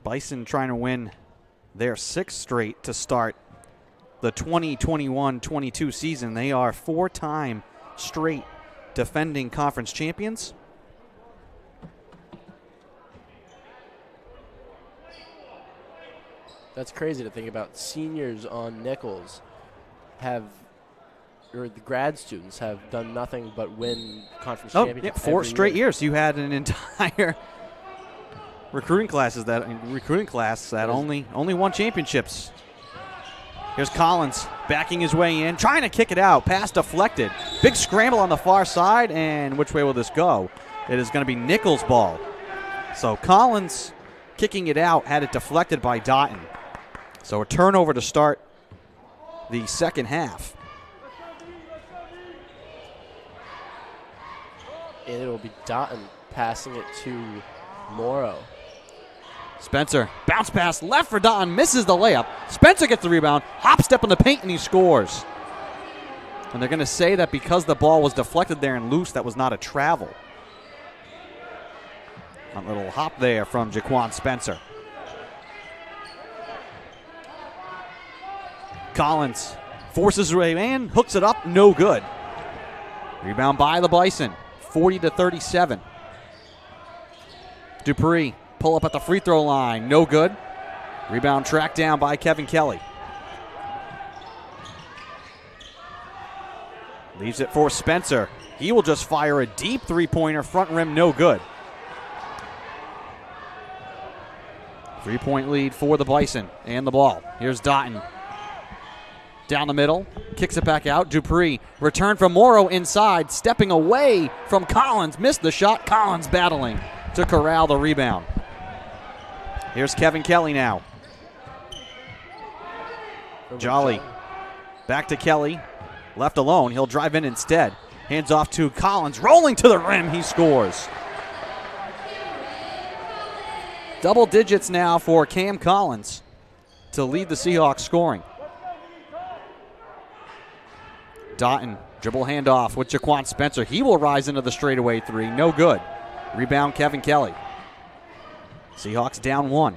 Bison trying to win their 6th straight to start the 2021-22 season. They are 4-time straight defending conference champions. That's crazy to think about. Seniors on Nichols or the grad students have done nothing but win conference championships. 4 straight years. You had an entire recruiting class that only won championships. Here's Collins backing his way in, trying to kick it out. Pass deflected. Big scramble on the far side, and which way will this go? It is going to be Nichols' ball. So Collins kicking it out, had it deflected by Doughton. So a turnover to start the second half. And it will be Doughton passing it to Morrow. Spencer, bounce pass left for Doughton, misses the layup. Spencer gets the rebound, hop step in the paint, and he scores. And they're going to say that because the ball was deflected there and loose, that was not a travel. A little hop there from Jaquan Spencer. Collins forces his way in, hooks it up, no good. Rebound by the Bison, 40-37. Dupree, pull up at the free throw line, no good. Rebound tracked down by Kevin Kelly. Leaves it for Spencer. He will just fire a deep three-pointer, front rim, no good. 3-point lead for the Bison and the ball. Here's Doughton. Down the middle, kicks it back out. Dupree, return from Morrow inside, stepping away from Collins. Missed the shot. Collins battling to corral the rebound. Here's Kevin Kelly now. Jolly. Back to Kelly. Left alone. He'll drive in instead. Hands off to Collins. Rolling to the rim. He scores. Double digits now for Cam Collins to lead the Seahawks scoring. Doughton, dribble handoff with Jaquan Spencer. He will rise into the straightaway three. No good. Rebound Kevin Kelly. Seahawks down 1.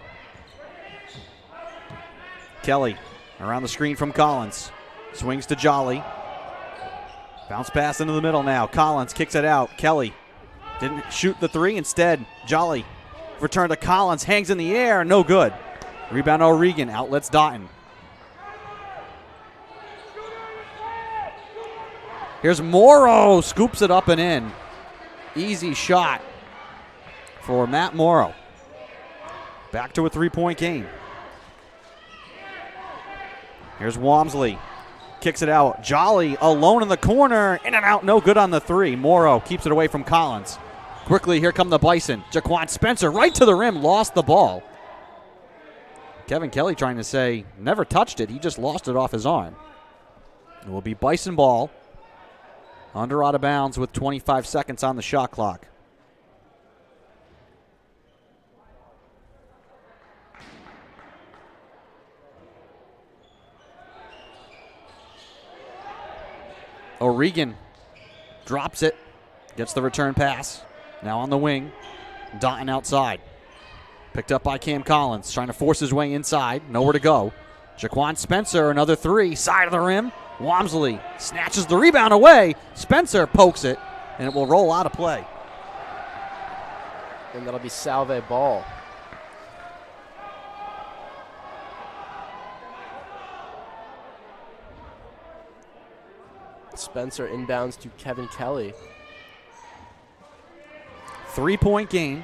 Kelly around the screen from Collins. Swings to Jolly. Bounce pass into the middle now. Collins kicks it out. Kelly didn't shoot the three. Instead, Jolly return to Collins. Hangs in the air. No good. Rebound O'Regan. Outlets Doughton. Here's Morrow. Scoops it up and in. Easy shot for Matt Morrow. Back to a 3-point game. Here's Walmsley. Kicks it out. Jolly alone in the corner. In and out. No good on the three. Morrow keeps it away from Collins. Quickly, here come the Bison. Jaquan Spencer right to the rim. Lost the ball. Kevin Kelly trying to say never touched it. He just lost it off his arm. It will be Bison ball. Under out of bounds with 25 seconds on the shot clock. O'Regan drops it, gets the return pass. Now on the wing, Doughton outside. Picked up by Cam Collins, trying to force his way inside. Nowhere to go. Jaquan Spencer, another three, side of the rim. Walmsley snatches the rebound away. Spencer pokes it, and it will roll out of play. And that'll be Salve ball. Spencer inbounds to Kevin Kelly. 3-point game,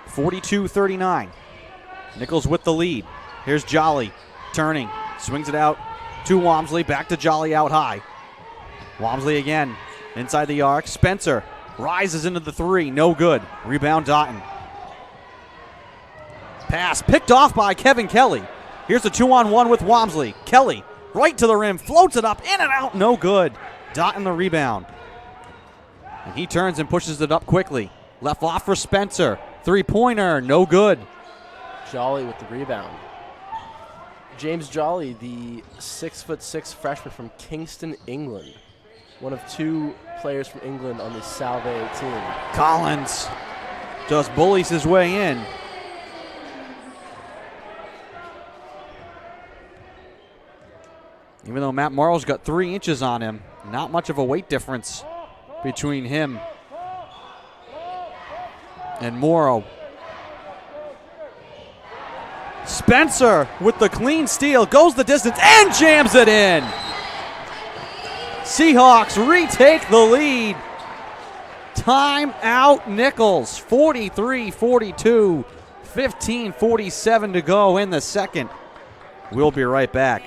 42-39. Nichols with the lead. Here's Jolly turning, swings it out to Walmsley, back to Jolly out high. Walmsley again inside the arc. Spencer rises into the three, no good. Rebound Dotton. Pass picked off by Kevin Kelly. Here's a 2-on-1 with Walmsley. Kelly right to the rim, floats it up, in and out, no good. Dotton the rebound. And he turns and pushes it up quickly. Left off for Spencer. Three-pointer, no good. Jolly with the rebound. James Jolly, the 6'6" freshman from Kingston, England. One of 2 players from England on the Salve team. Collins just bullies his way in. Even though Matt Morrow's got 3 inches on him, not much of a weight difference between him and Morrow. Spencer with the clean steal, goes the distance and jams it in. Seahawks retake the lead. Timeout Nichols, 43-42, 15:47 to go in the second. We'll be right back.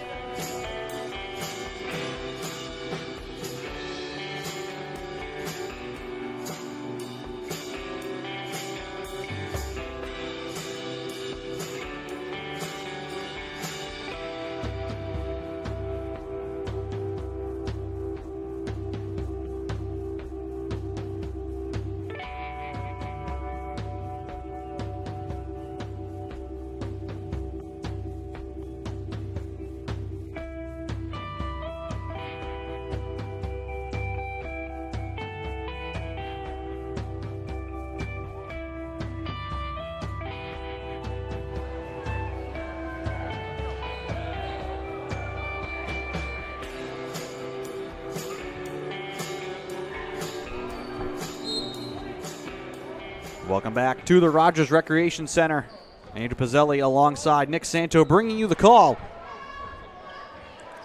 Welcome back to the Rodgers Recreation Center. Andrew Pizzelli alongside Nick Santo bringing you the call.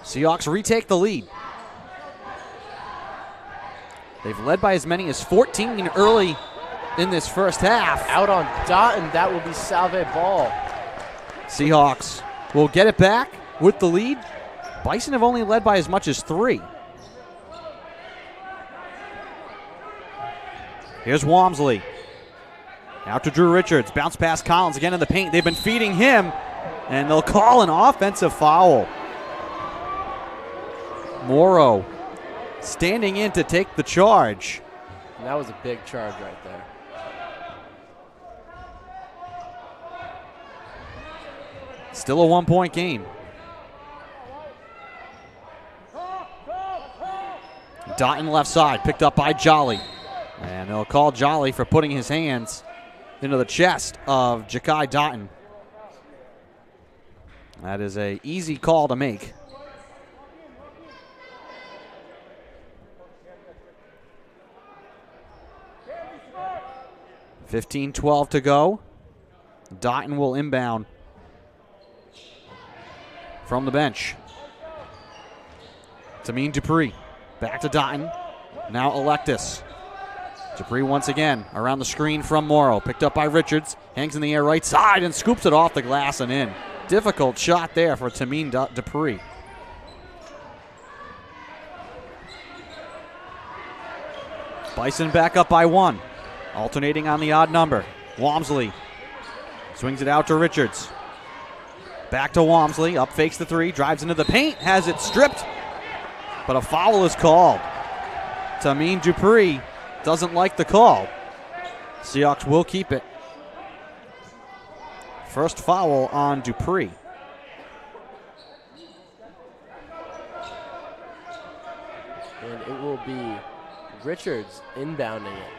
Seahawks retake the lead. They've led by as many as 14 early in this first half. Out on Dotton, that will be Salve ball. Seahawks will get it back with the lead. Bison have only led by as much as 3. Here's Walmsley. Out to Drew Richards. Bounce past Collins again in the paint. They've been feeding him, and they'll call an offensive foul. Morrow standing in to take the charge. And that was a big charge right there. Still a 1-point game. Dotton left side, picked up by Jolly. And they'll call Jolly for putting his hands into the chest of Ja'Kai Dotton. That is an easy call to make. $15-12 to go. Dotton will inbound from the bench. Tameen Dupree back to Dotton. Now Electus. Dupree once again around the screen from Morrow. Picked up by Richards. Hangs in the air right side and scoops it off the glass and in. Difficult shot there for Tameen Dupree. Bison back up by 1. Alternating on the odd number. Walmsley swings it out to Richards. Back to Walmsley. Up fakes the 3. Drives into the paint. Has it stripped. But a foul is called. Tameen Dupree doesn't like the call. Seahawks will keep it. First foul on Dupree. And it will be Richards inbounding it.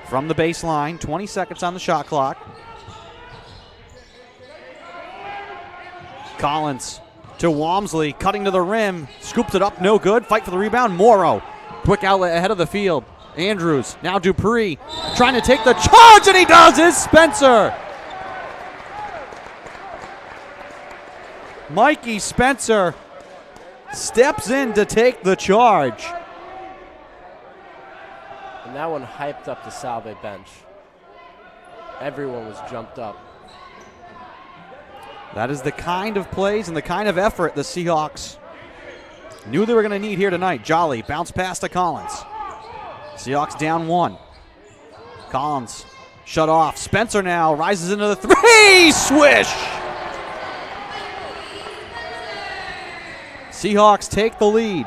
From the baseline, 20 seconds on the shot clock. Collins to Walmsley, cutting to the rim, scoops it up, no good. Fight for the rebound, Morrow. Quick outlet ahead of the field. Andrews, now Dupree, trying to take the charge, and he does. Is Spencer. Mikey Spencer steps in to take the charge. And that one hyped up the Salve bench. Everyone was jumped up. That is the kind of plays and the kind of effort the Seahawks knew they were going to need here tonight. Jolly bounce pass to Collins. Seahawks down 1. Collins shut off. Spencer now rises into the 3. Swish! Seahawks take the lead.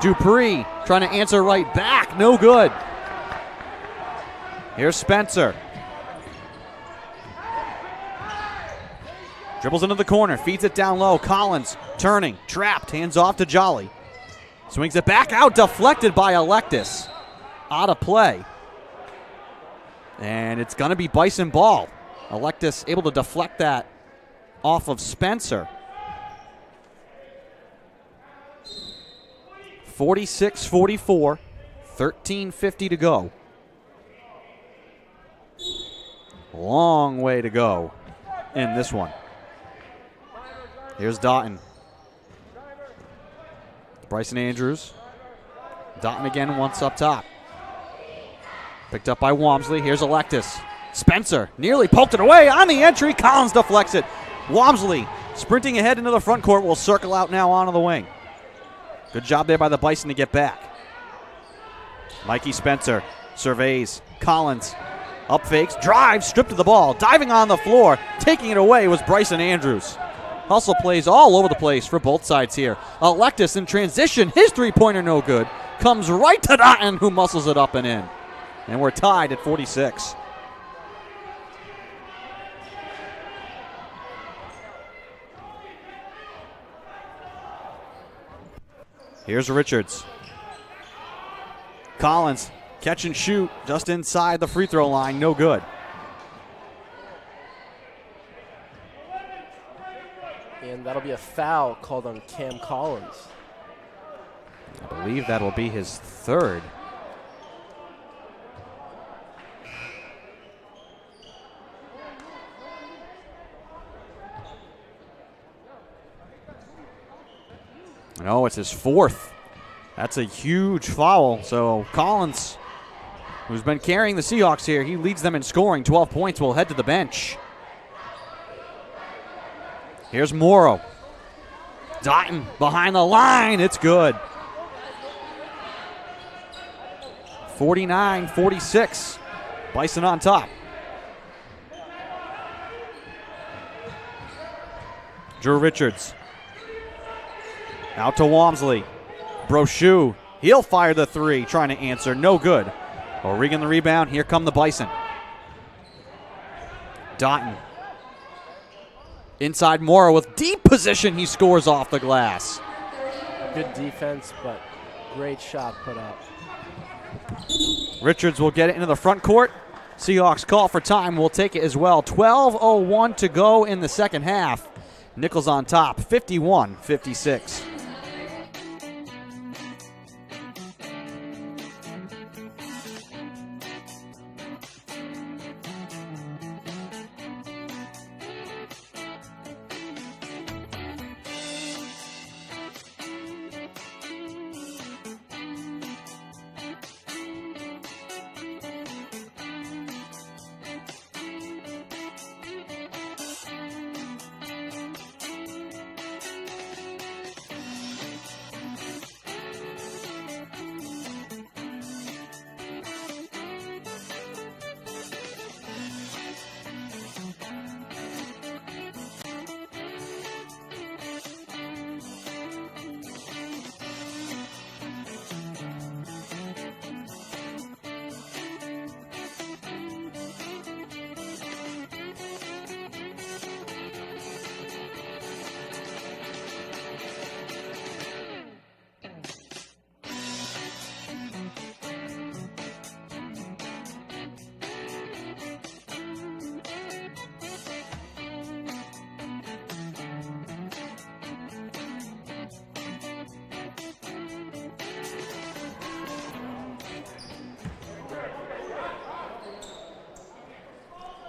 Dupree trying to answer right back. No good. Here's Spencer. Dribbles into the corner, feeds it down low. Collins turning, trapped, hands off to Jolly. Swings it back out, deflected by Electus. Out of play. And it's going to be Bison ball. Electus able to deflect that off of Spencer. 46-44, 13:50 to go. Long way to go in this one. Here's Doughton. Bryson Andrews. Doughton again once up top. Picked up by Walmsley. Here's Electus. Spencer nearly poked it away on the entry. Collins deflects it. Walmsley sprinting ahead into the front court will circle out now onto the wing. Good job there by the Bison to get back. Mikey Spencer surveys. Collins up fakes, drives, stripped of the ball, diving on the floor, taking it away was Bryson Andrews. Hustle plays all over the place for both sides here. Electus in transition, his three-pointer no good. Comes right to Doughton, who muscles it up and in. And we're tied at 46. Here's Richards. Collins, catch and shoot, just inside the free throw line, no good. And that'll be a foul called on Cam Collins. I believe that will be his third. No, it's his fourth. That's a huge foul. So Collins, who's been carrying the Seahawks here, he leads them in scoring. 12 points will head to the bench. Here's Morrow. Doughton behind the line. It's good. 49-46. Bison on top. Drew Richards. Out to Walmsley. Brochu. He'll fire the three. Trying to answer. No good. O'Regan the rebound. Here come the Bison. Doughton. Inside Morrow with deep position. He scores off the glass. Good defense, but great shot put up. Richards will get it into the front court. Seahawks call for time. We'll take it as well. 12:01 to go in the second half. Nichols on top, 51-56.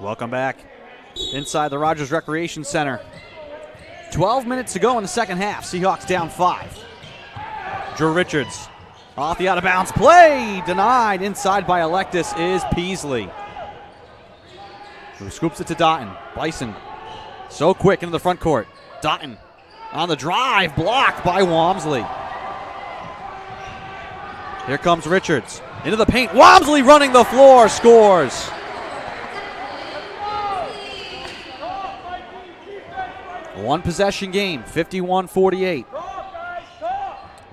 Welcome back inside the Rodgers Recreation Center. 12 minutes to go in the second half. Seahawks down 5. Drew Richards off the out-of-bounds play. Denied inside by Electus is Peasley, who scoops it to Doughton. Bison so quick into the front court. Doughton on the drive, blocked by Walmsley. Here comes Richards into the paint. Walmsley running the floor, scores. One possession game, 51-48.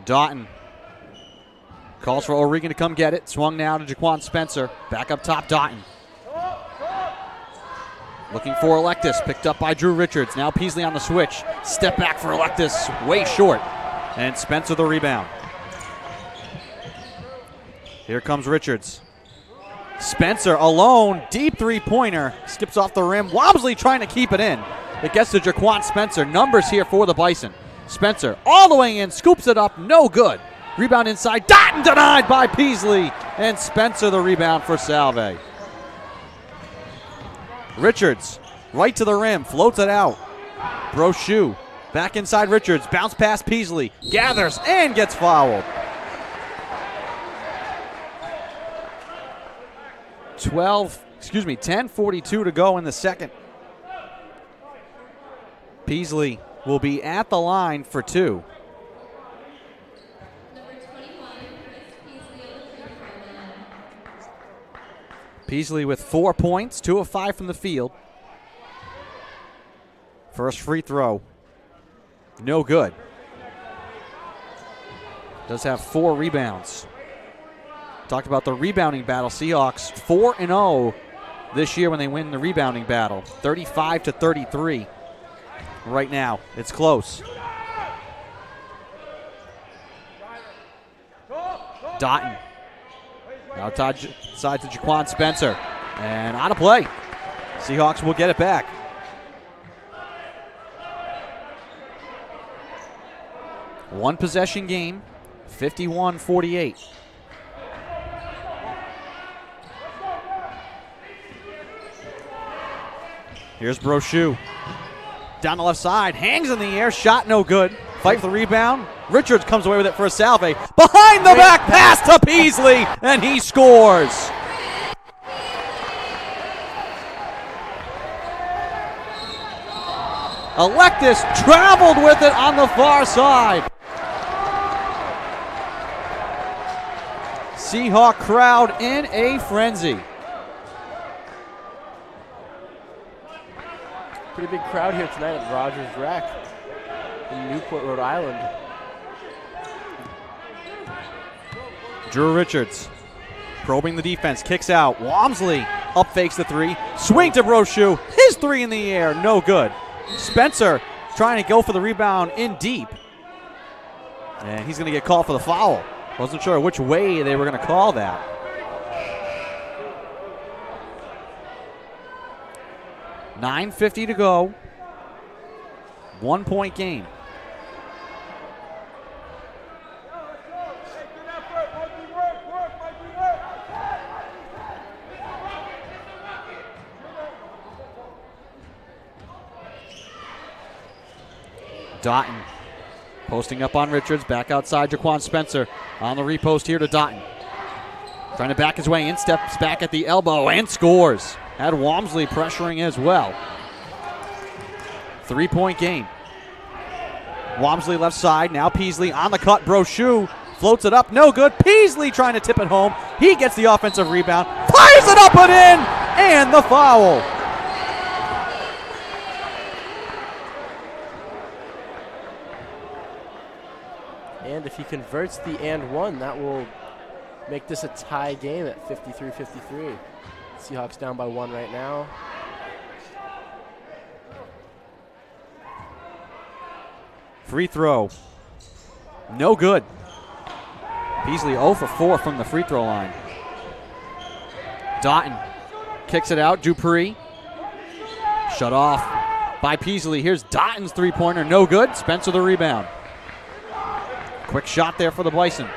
Doughton calls for O'Regan to come get it. Swung now to Jaquan Spencer. Back up top, Doughton. Looking for Electus, picked up by Drew Richards. Now Peasley on the switch. Step back for Electus, way short. And Spencer the rebound. Here comes Richards. Spencer alone, deep three-pointer. Skips off the rim. Walmsley trying to keep it in. It gets to Jaquan Spencer. Numbers here for the Bison. Spencer all the way in, scoops it up, no good. Rebound inside, Doughton denied by Peasley. And Spencer the rebound for Salve. Richards, right to the rim, floats it out. Brochu, back inside Richards, bounce past Peasley, gathers and gets fouled. 10:42 to go in the second. Peasley will be at the line for 2. Peasley with 4 points, 2 of 5 from the field. First free throw, no good. Does have 4 rebounds. Talked about the rebounding battle. Seahawks 4-0 this year when they win the rebounding battle. 35-33 right now. It's close. Doughton. Outside to Jaquan Spencer. And out of play. Seahawks will get it back. One possession game, 51-48. Here's Brochu. Down the left side, hangs in the air, shot no good. Fight for the rebound. Richards comes away with it for a Salve. Behind the back pass to Peasley, and he scores. Electus traveled with it on the far side. Seahawk crowd in a frenzy. Pretty big crowd here tonight at Rodgers Rec in Newport, Rhode Island. Drew Richards probing the defense, kicks out. Walmsley up fakes the 3. Swing to Brochu. His 3 in the air, no good. Spencer trying to go for the rebound in deep. And he's going to get called for the foul. Wasn't sure which way they were going to call that. $9:50 to go. 1 point game. Doughton posting up on Richards, back outside Jaquan Spencer on the repost here to Doughton. Trying to back his way in, steps back at the elbow and scores. Had Walmsley pressuring as well. 3 point game. Walmsley left side, now Peasley on the cut. Brochu floats it up, no good. Peasley trying to tip it home. He gets the offensive rebound, fires it up and in, and the foul. And if he converts the and one, that will make this a tie game at 53-53. Seahawks down by 1 right now. Free throw. No good. Peasley 0 for 4 from the free throw line. Doughton kicks it out. Dupree. Shut off by Peasley. Here's Doughton's three-pointer. No good. Spencer the rebound. Quick shot there for the Bison.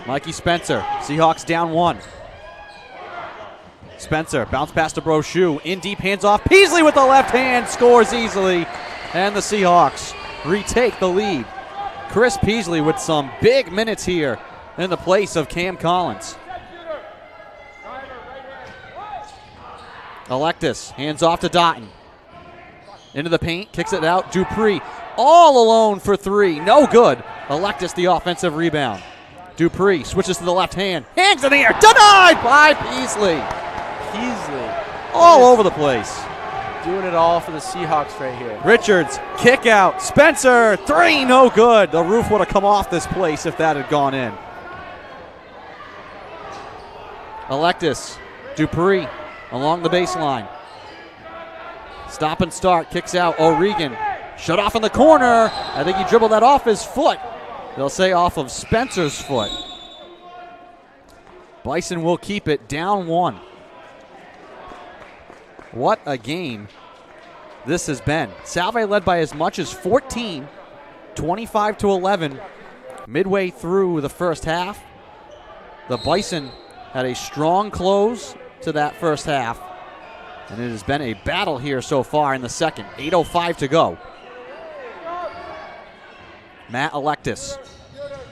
Mikey Spencer. Seahawks down 1. Spencer bounce pass to Brochu. In deep, hands off. Peasley with the left hand. Scores easily. And the Seahawks retake the lead. Chris Peasley with some big minutes here in the place of Cam Collins. Electus hands off to Dotton. Into the paint, kicks it out. Dupree all alone for three. No good. Electus the offensive rebound. Dupree switches to the left hand. Hands in the air. Denied by Peasley. All over the place. Doing it all for the Seahawks right here. Richards, kick out. Spencer, three, no good. The roof would have come off this place if that had gone in. Electus, Dupree along the baseline. Stop and start, kicks out. O'Regan, shut off in the corner. I think he dribbled that off his foot. They'll say off of Spencer's foot. Bison will keep it down one. What a game this has been. Salve led by as much as 14, 25-11, midway through the first half. The Bison had a strong close to that first half, and it has been a battle here so far in the second. 8:05 to go. Matt Electus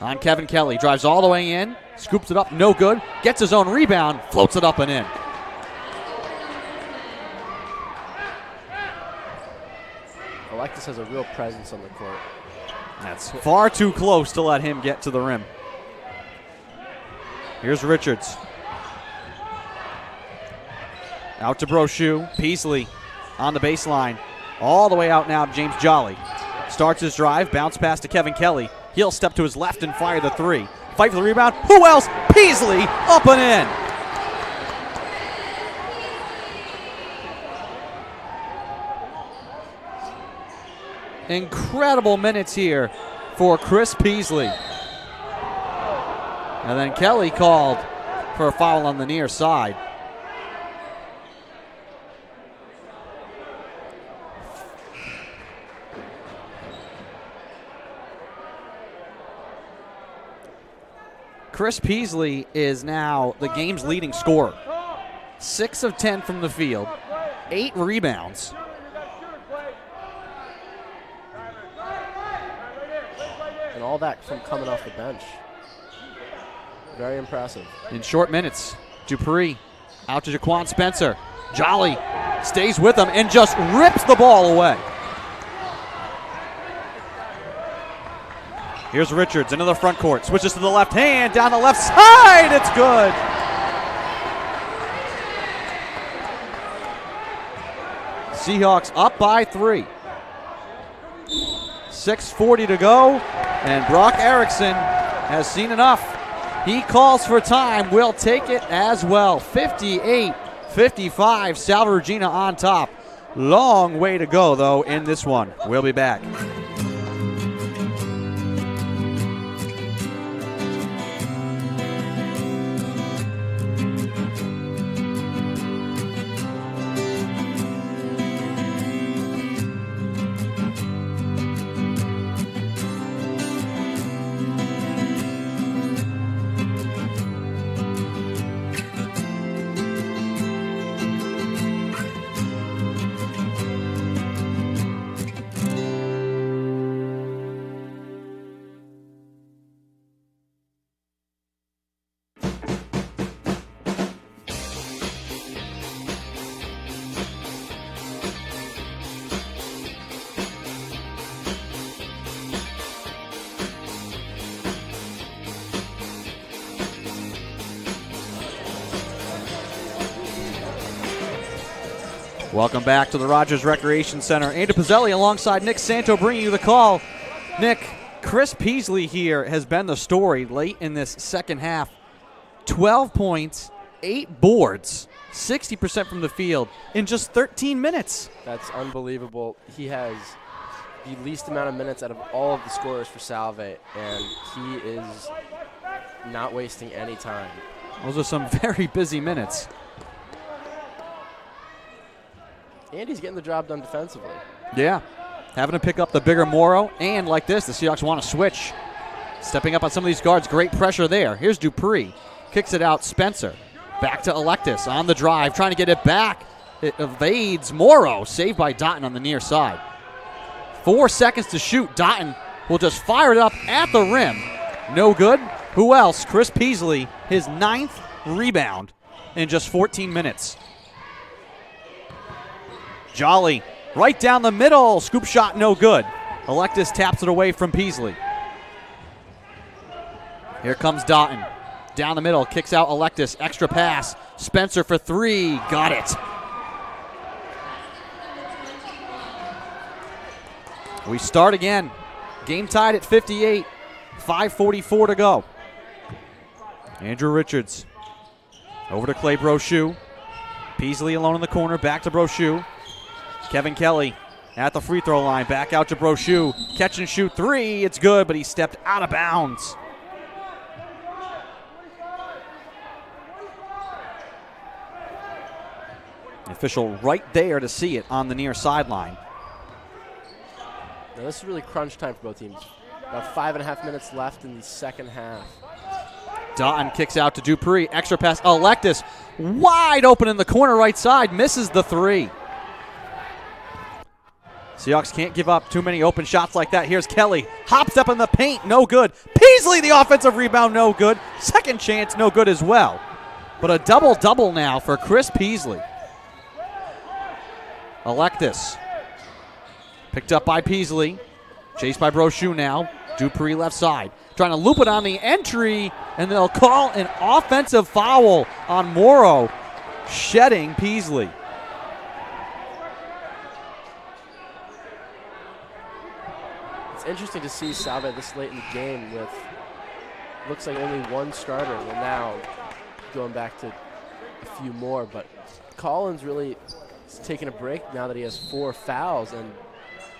on Kevin Kelly, drives all the way in, scoops it up, no good, gets his own rebound, floats it up and in. Electus has a real presence on the court. That's far too close to let him get to the rim. Here's Richards. Out to Brochu. Peasley on the baseline. All the way out now to James Jolly. Starts his drive, bounce pass to Kevin Kelly. He'll step to his left and fire the three. Fight for the rebound. Who else? Peasley up and in. Incredible minutes here for Chris Peasley. And then Kelly called for a foul on the near side. Chris Peasley is now the game's leading scorer. 6 of 10 from the field, 8 rebounds. And all that from coming off the bench. Very impressive. In short minutes, Dupree out to Jaquan Spencer. Jolly stays with him and just rips the ball away. Here's Richards into the front court. Switches to the left hand, down the left side. It's good. Seahawks up by 3. 6:40 to go, and Brock Erickson has seen enough. He calls for time. We'll take it as well. 58-55, Salve Regina on top. Long way to go, though, in this one. We'll be back. Welcome back to the Rodgers Recreation Center. Andy Pizzelli alongside Nick Santo bringing you the call. Nick, Chris Peasley here has been the story late in this second half. 12 points, 8 boards, 60% from the field in just 13 minutes. That's unbelievable. He has the least amount of minutes out of all of the scorers for Salve, and he is not wasting any time. Those are some very busy minutes. And he's getting the job done defensively. Yeah, having to pick up the bigger Morrow, and like this, the Seahawks want to switch. Stepping up on some of these guards, great pressure there. Here's Dupree, kicks it out, Spencer. Back to Electus on the drive, trying to get it back. It evades Morrow, saved by Dotton on the near side. 4 seconds to shoot. Dotton will just fire it up at the rim. No good. Who else? Chris Peasley, his 9th rebound in just 14 minutes. Jolly, right down the middle. Scoop shot, no good. Electus taps it away from Peasley. Here comes Dotton. Down the middle, kicks out Electus. Extra pass. Spencer for 3. Got it. We start again. Game tied at 58. 5:44 to go. Andrew Richards. Over to Clay Brochu. Peasley alone in the corner. Back to Brochu. Kevin Kelly at the free throw line. Back out to Brochu. Catch and shoot 3. It's good, but he stepped out of bounds. The official right there to see it on the near sideline. Now this is really crunch time for both teams. About 5.5 minutes left in the second half. Dotton kicks out to Dupree. Extra pass. Electus wide open in the corner right side. Misses the 3. Seahawks can't give up too many open shots like that. Here's Kelly. Hops up in the paint. No good. Peasley, the offensive rebound. No good. Second chance. No good as well. But a double-double now for Chris Peasley. Electus. Picked up by Peasley. Chased by Brochu now. Dupree left side. Trying to loop it on the entry, and they'll call an offensive foul on Morrow, shedding Peasley. It's interesting to see Salve this late in the game with looks like only one starter. Well, now going back to a few more, but Collins really is taking a break now that he has 4 fouls. And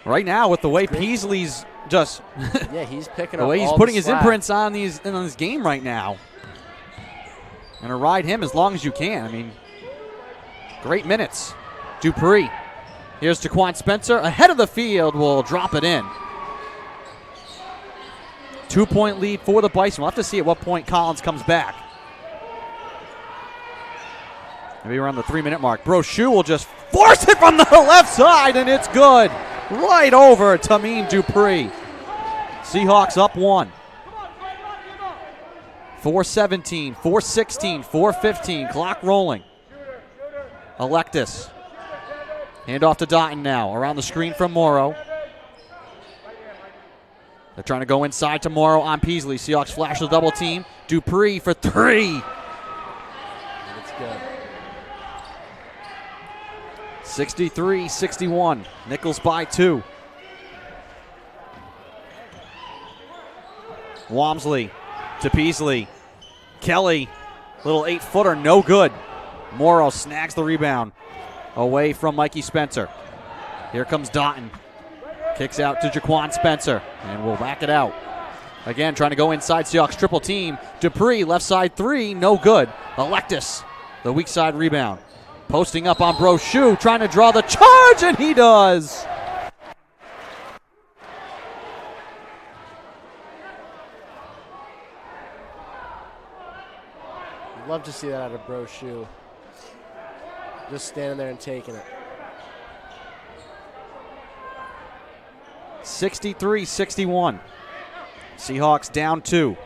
right now, with the way Peasley's just yeah, he's picking the up way he's all putting the his slack. imprints on this game right now. And to ride him as long as you can. I mean, great minutes. Dupree. Here's Jaquan Spencer. Ahead of the field, will drop it in. 2-point lead for the Bison. We'll have to see at what point Collins comes back. Maybe around the 3-minute mark. Brochu will just force it from the left side, and it's good. Right over Tamim Dupree. Seahawks up 1. 4:17, 4:16, 4:15. Clock rolling. Electus. Hand off to Dotton now. Around the screen from Morrow. They're trying to go inside to Morrow on Peasley. Seahawks flash the double team. Dupree for 3. That's good. 63-61. Nichols by 2. Walmsley to Peasley. Kelly, little 8-footer, no good. Morrow snags the rebound away from Mikey Spencer. Here comes Dotton. Kicks out to Jaquan Spencer, and we'll back it out. Again, trying to go inside. Seahawks triple team. Dupree, left side 3, no good. Electus, the weak side rebound. Posting up on Brochu, trying to draw the charge, and he does. Love to see that out of Brochu. Just standing there and taking it. 63-61. Seahawks down 2.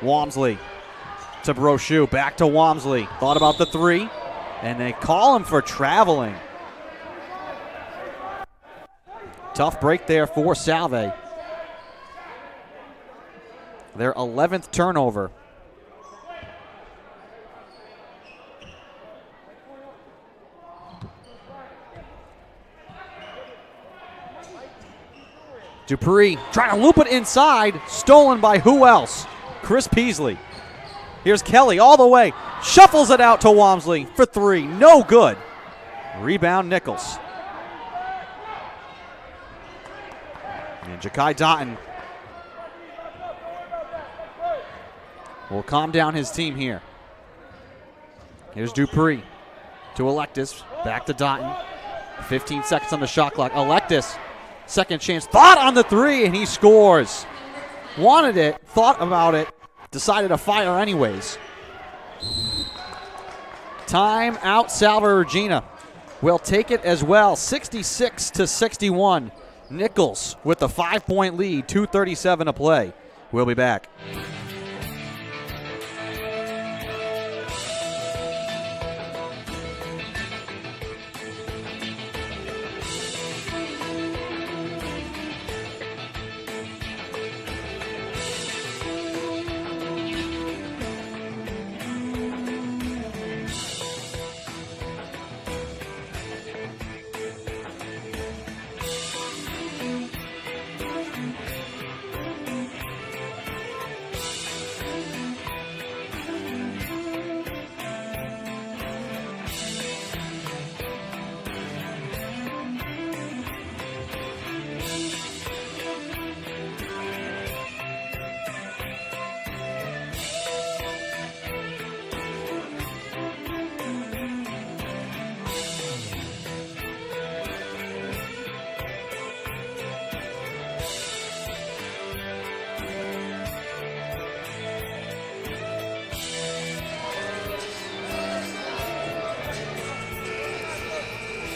Walmsley to Brochu. Back to Walmsley. Thought about the 3. And they call him for traveling. Tough break there for Salve. Their 11th turnover. Dupree trying to loop it inside. Stolen by who else? Chris Peasley. Here's Kelly all the way. Shuffles it out to Walmsley for 3. No good. Rebound Nichols. And Ja'Kai Dotton will calm down his team here. Here's Dupree to Electus. Back to Dotton. 15 seconds on the shot clock. Electus, second chance. Thought on the 3, and he scores. Wanted it, thought about it, decided to fire anyways. Time out. Salve Regina will take it as well. 66-61. Nichols with the 5-point lead, 2:37 to play. We'll be back.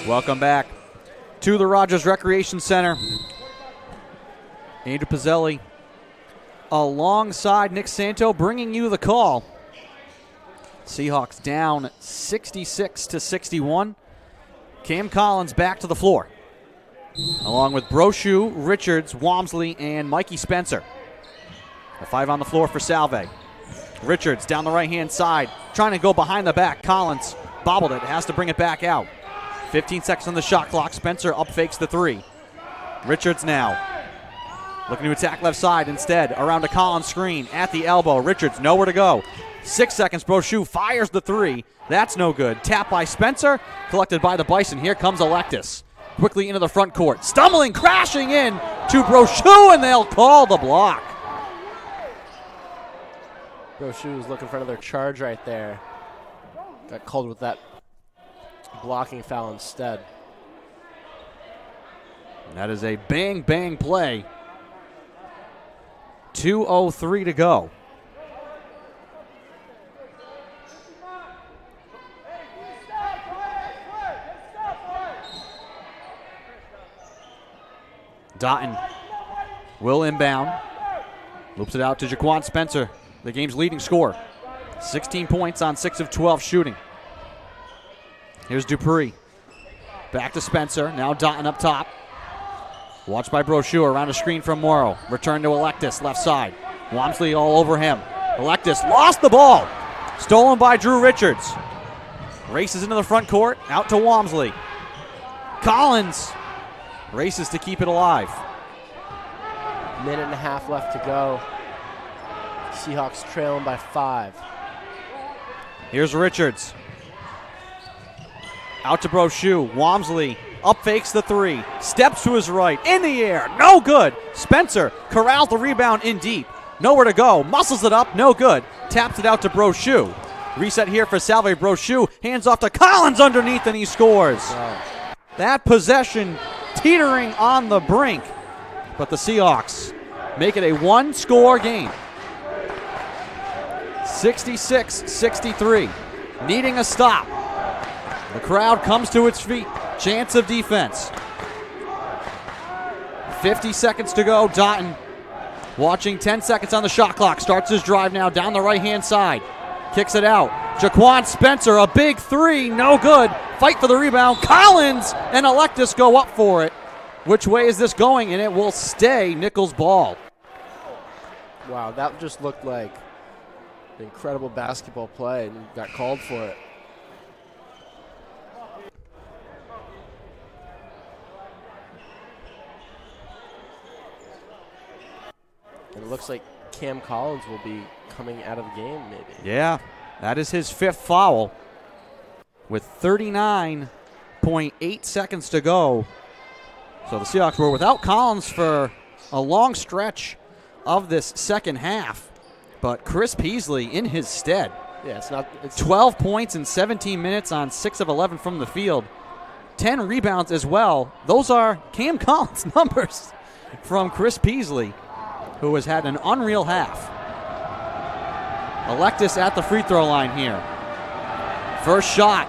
Welcome back to the Rodgers Recreation Center. Andrew Pizzelli alongside Nick Santo bringing you the call. Seahawks down 66-61. Cam Collins back to the floor, along with Brochu, Richards, Walmsley, and Mikey Spencer. The 5 on the floor for Salve. Richards down the right-hand side, trying to go behind the back. Collins bobbled it, has to bring it back out. 15 seconds on the shot clock. Spencer up fakes the 3. Richards now looking to attack left side instead. Around a Collins screen at the elbow. Richards nowhere to go. 6 seconds. Brochu fires the 3. That's no good. Tap by Spencer. Collected by the Bison. Here comes Electus. Quickly into the front court. Stumbling, crashing in to Brochu, and they'll call the block. Brochu was looking for another charge right there. Got called with that blocking foul instead. That is a bang play. 2:03 to go. Dotton will inbound. Loops it out to Jaquan Spencer, the game's leading scorer. 16 points on 6 of 12 shooting. Here's Dupree. Back to Spencer. Now Dotton up top. Watched by Brochu around a screen from Morrow. Return to Electus, left side. Walmsley all over him. Electus lost the ball. Stolen by Drew Richards. Races into the front court. Out to Walmsley. Collins races to keep it alive. Minute and a half left to go. Seahawks trailing by 5. Here's Richards. Out to Brochu. Walmsley up fakes the 3. Steps to his right. In the air. No good. Spencer corrals the rebound in deep. Nowhere to go. Muscles it up. No good. Taps it out to Brochu. Reset here for Salve. Brochu hands off to Collins underneath, and he scores. Wow. That possession teetering on the brink. But the Seahawks make it a one-score game. 66-63. Needing a stop. The crowd comes to its feet. Chance of defense. 50 seconds to go. Dotton watching 10 seconds on the shot clock. Starts his drive now down the right-hand side. Kicks it out. Jaquan Spencer, a big 3. No good. Fight for the rebound. Collins and Electus go up for it. Which way is this going? And it will stay Nichols' ball. Wow, that just looked like an incredible basketball play, and got called for it. And it looks like Cam Collins will be coming out of the game, maybe. Yeah, that is his 5th foul with 39.8 seconds to go. So the Seahawks were without Collins for a long stretch of this second half, but Chris Peasley in his stead. Yeah, it's 12 points in 17 minutes on 6 of 11 from the field. 10 rebounds as well. Those are Cam Collins numbers from Chris Peasley, who has had an unreal half. Electus at the free throw line here. First shot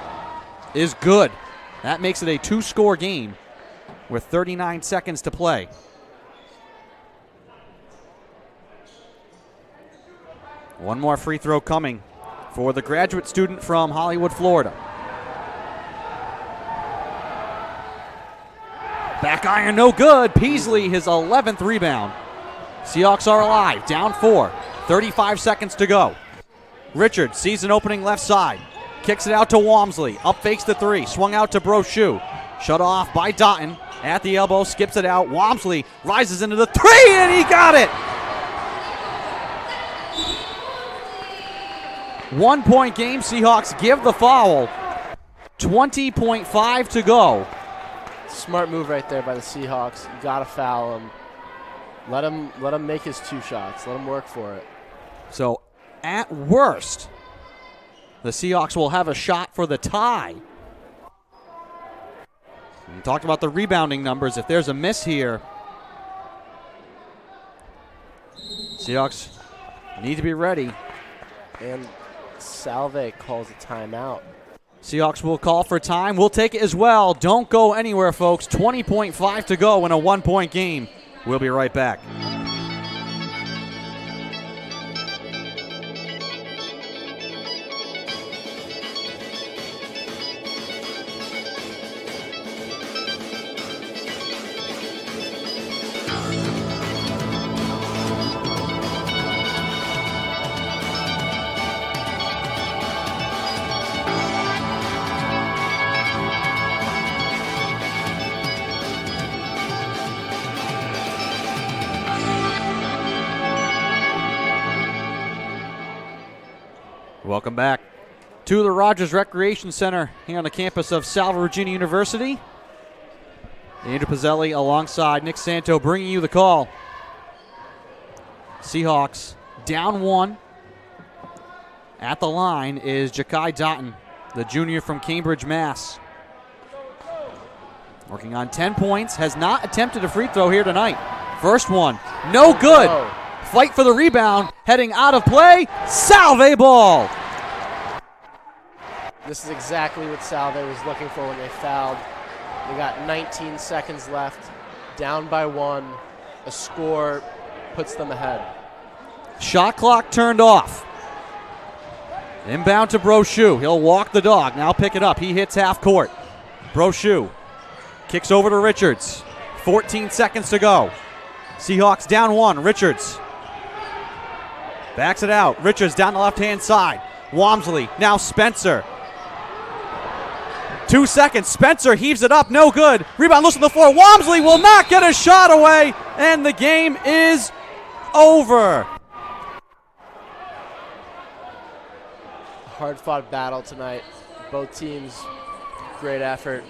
is good. That makes it a 2-score game. with 39 seconds to play. One more free throw coming for the graduate student from Hollywood, Florida. Back iron, no good. Peasley, his 11th rebound. Seahawks are alive, down 4. 35 seconds to go. Richards sees an opening left side. Kicks it out to Walmsley. Up fakes the 3. Swung out to Brochu. Shut off by Dotton. At the elbow, skips it out. Walmsley rises into the 3, and he got it! 1 point game. Seahawks give the foul. 20.5 to go. Smart move right there by the Seahawks. You got to foul him. Let him make his 2 shots. Let him work for it. So, at worst, the Seahawks will have a shot for the tie. We talked about the rebounding numbers. If there's a miss here, Seahawks need to be ready. And Salve calls a timeout. Seahawks will call for time. We'll take it as well. Don't go anywhere, folks. 20.5 to go in a 1 point game. We'll be right back. Welcome back to the Rodgers Recreation Center here on the campus of Salve Regina University. Andrew Pizzelli alongside Nick Santo bringing you the call. Seahawks down 1. At the line is Ja'Kai Dotton, the junior from Cambridge, Mass. Working on 10 points, has not attempted a free throw here tonight. First one, no good. Fight for the rebound, heading out of play, Salve ball. This is exactly what Salve was looking for when they fouled. They got 19 seconds left, down by 1. A score puts them ahead. Shot clock turned off. Inbound to Brochu. He'll walk the dog. Now pick it up. He hits half court. Brochu kicks over to Richards. 14 seconds to go. Seahawks down 1. Richards backs it out. Richards down the left-hand side. Walmsley. Now Spencer. 2 seconds. Spencer heaves it up. No good. Rebound loose on the floor. Walmsley will not get a shot away. And the game is over. Hard-fought battle tonight. Both teams, great effort.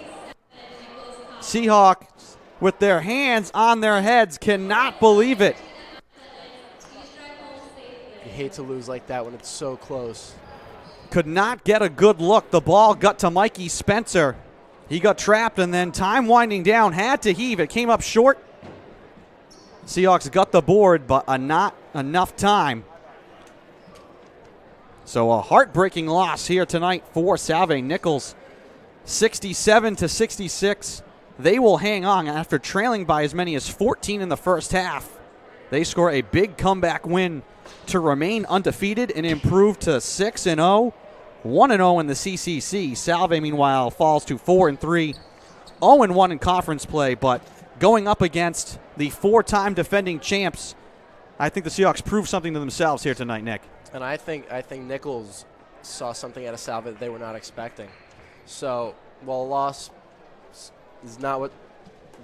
Seahawks, with their hands on their heads, cannot believe it. You hate to lose like that when it's so close. Could not get a good look. The ball got to Mikey Spencer. He got trapped, and then time winding down, had to heave. It came up short. Seahawks got the board, but not enough time. So a heartbreaking loss here tonight for Salve. Nichols, 67-66. They will hang on after trailing by as many as 14 in the first half. They score a big comeback win to remain undefeated and improve to 6-0, 1-0 in the CCC. Salve, meanwhile, falls to 4-3, 0-1 in conference play, but going up against the 4-time defending champs, I think the Seahawks proved something to themselves here tonight, Nick. And I think Nichols saw something out of Salve that they were not expecting. So while a loss is not what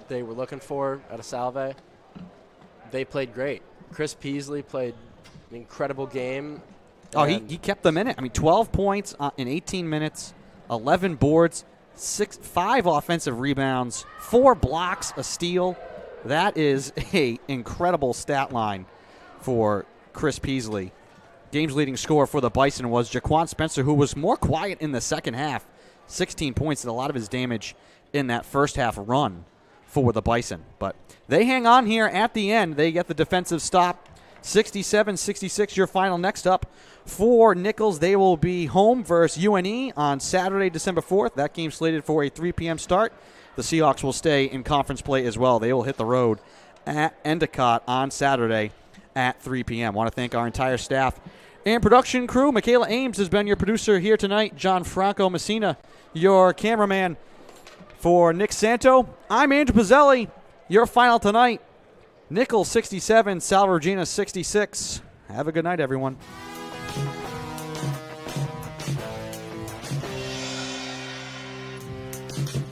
they were looking for out of Salve, they played great. Chris Peasley played an incredible game. Oh, he kept them in it. I mean, 12 points in 18 minutes, 11 boards, 5 offensive rebounds, 4 blocks, a steal. That is an incredible stat line for Chris Peasley. Game's leading scorer for the Bison was Jaquan Spencer, who was more quiet in the second half. 16 points, did a lot of his damage in that first half run for the Bison. But they hang on here at the end. They get the defensive stop 67-66 your final. Next up for Nichols, they will be home versus UNE on Saturday, December 4th. That game slated for a 3 p.m. start. The Seahawks will stay in conference play as well. They will hit the road at Endicott on Saturday at 3 p.m. Want to thank our entire staff and production crew. Michaela Ames has been your producer here tonight. John Franco Messina, your cameraman. For Nick Santo, I'm Andrew Pizzelli. Your final tonight, Nichols 67, Salve Regina 66. Have a good night, everyone.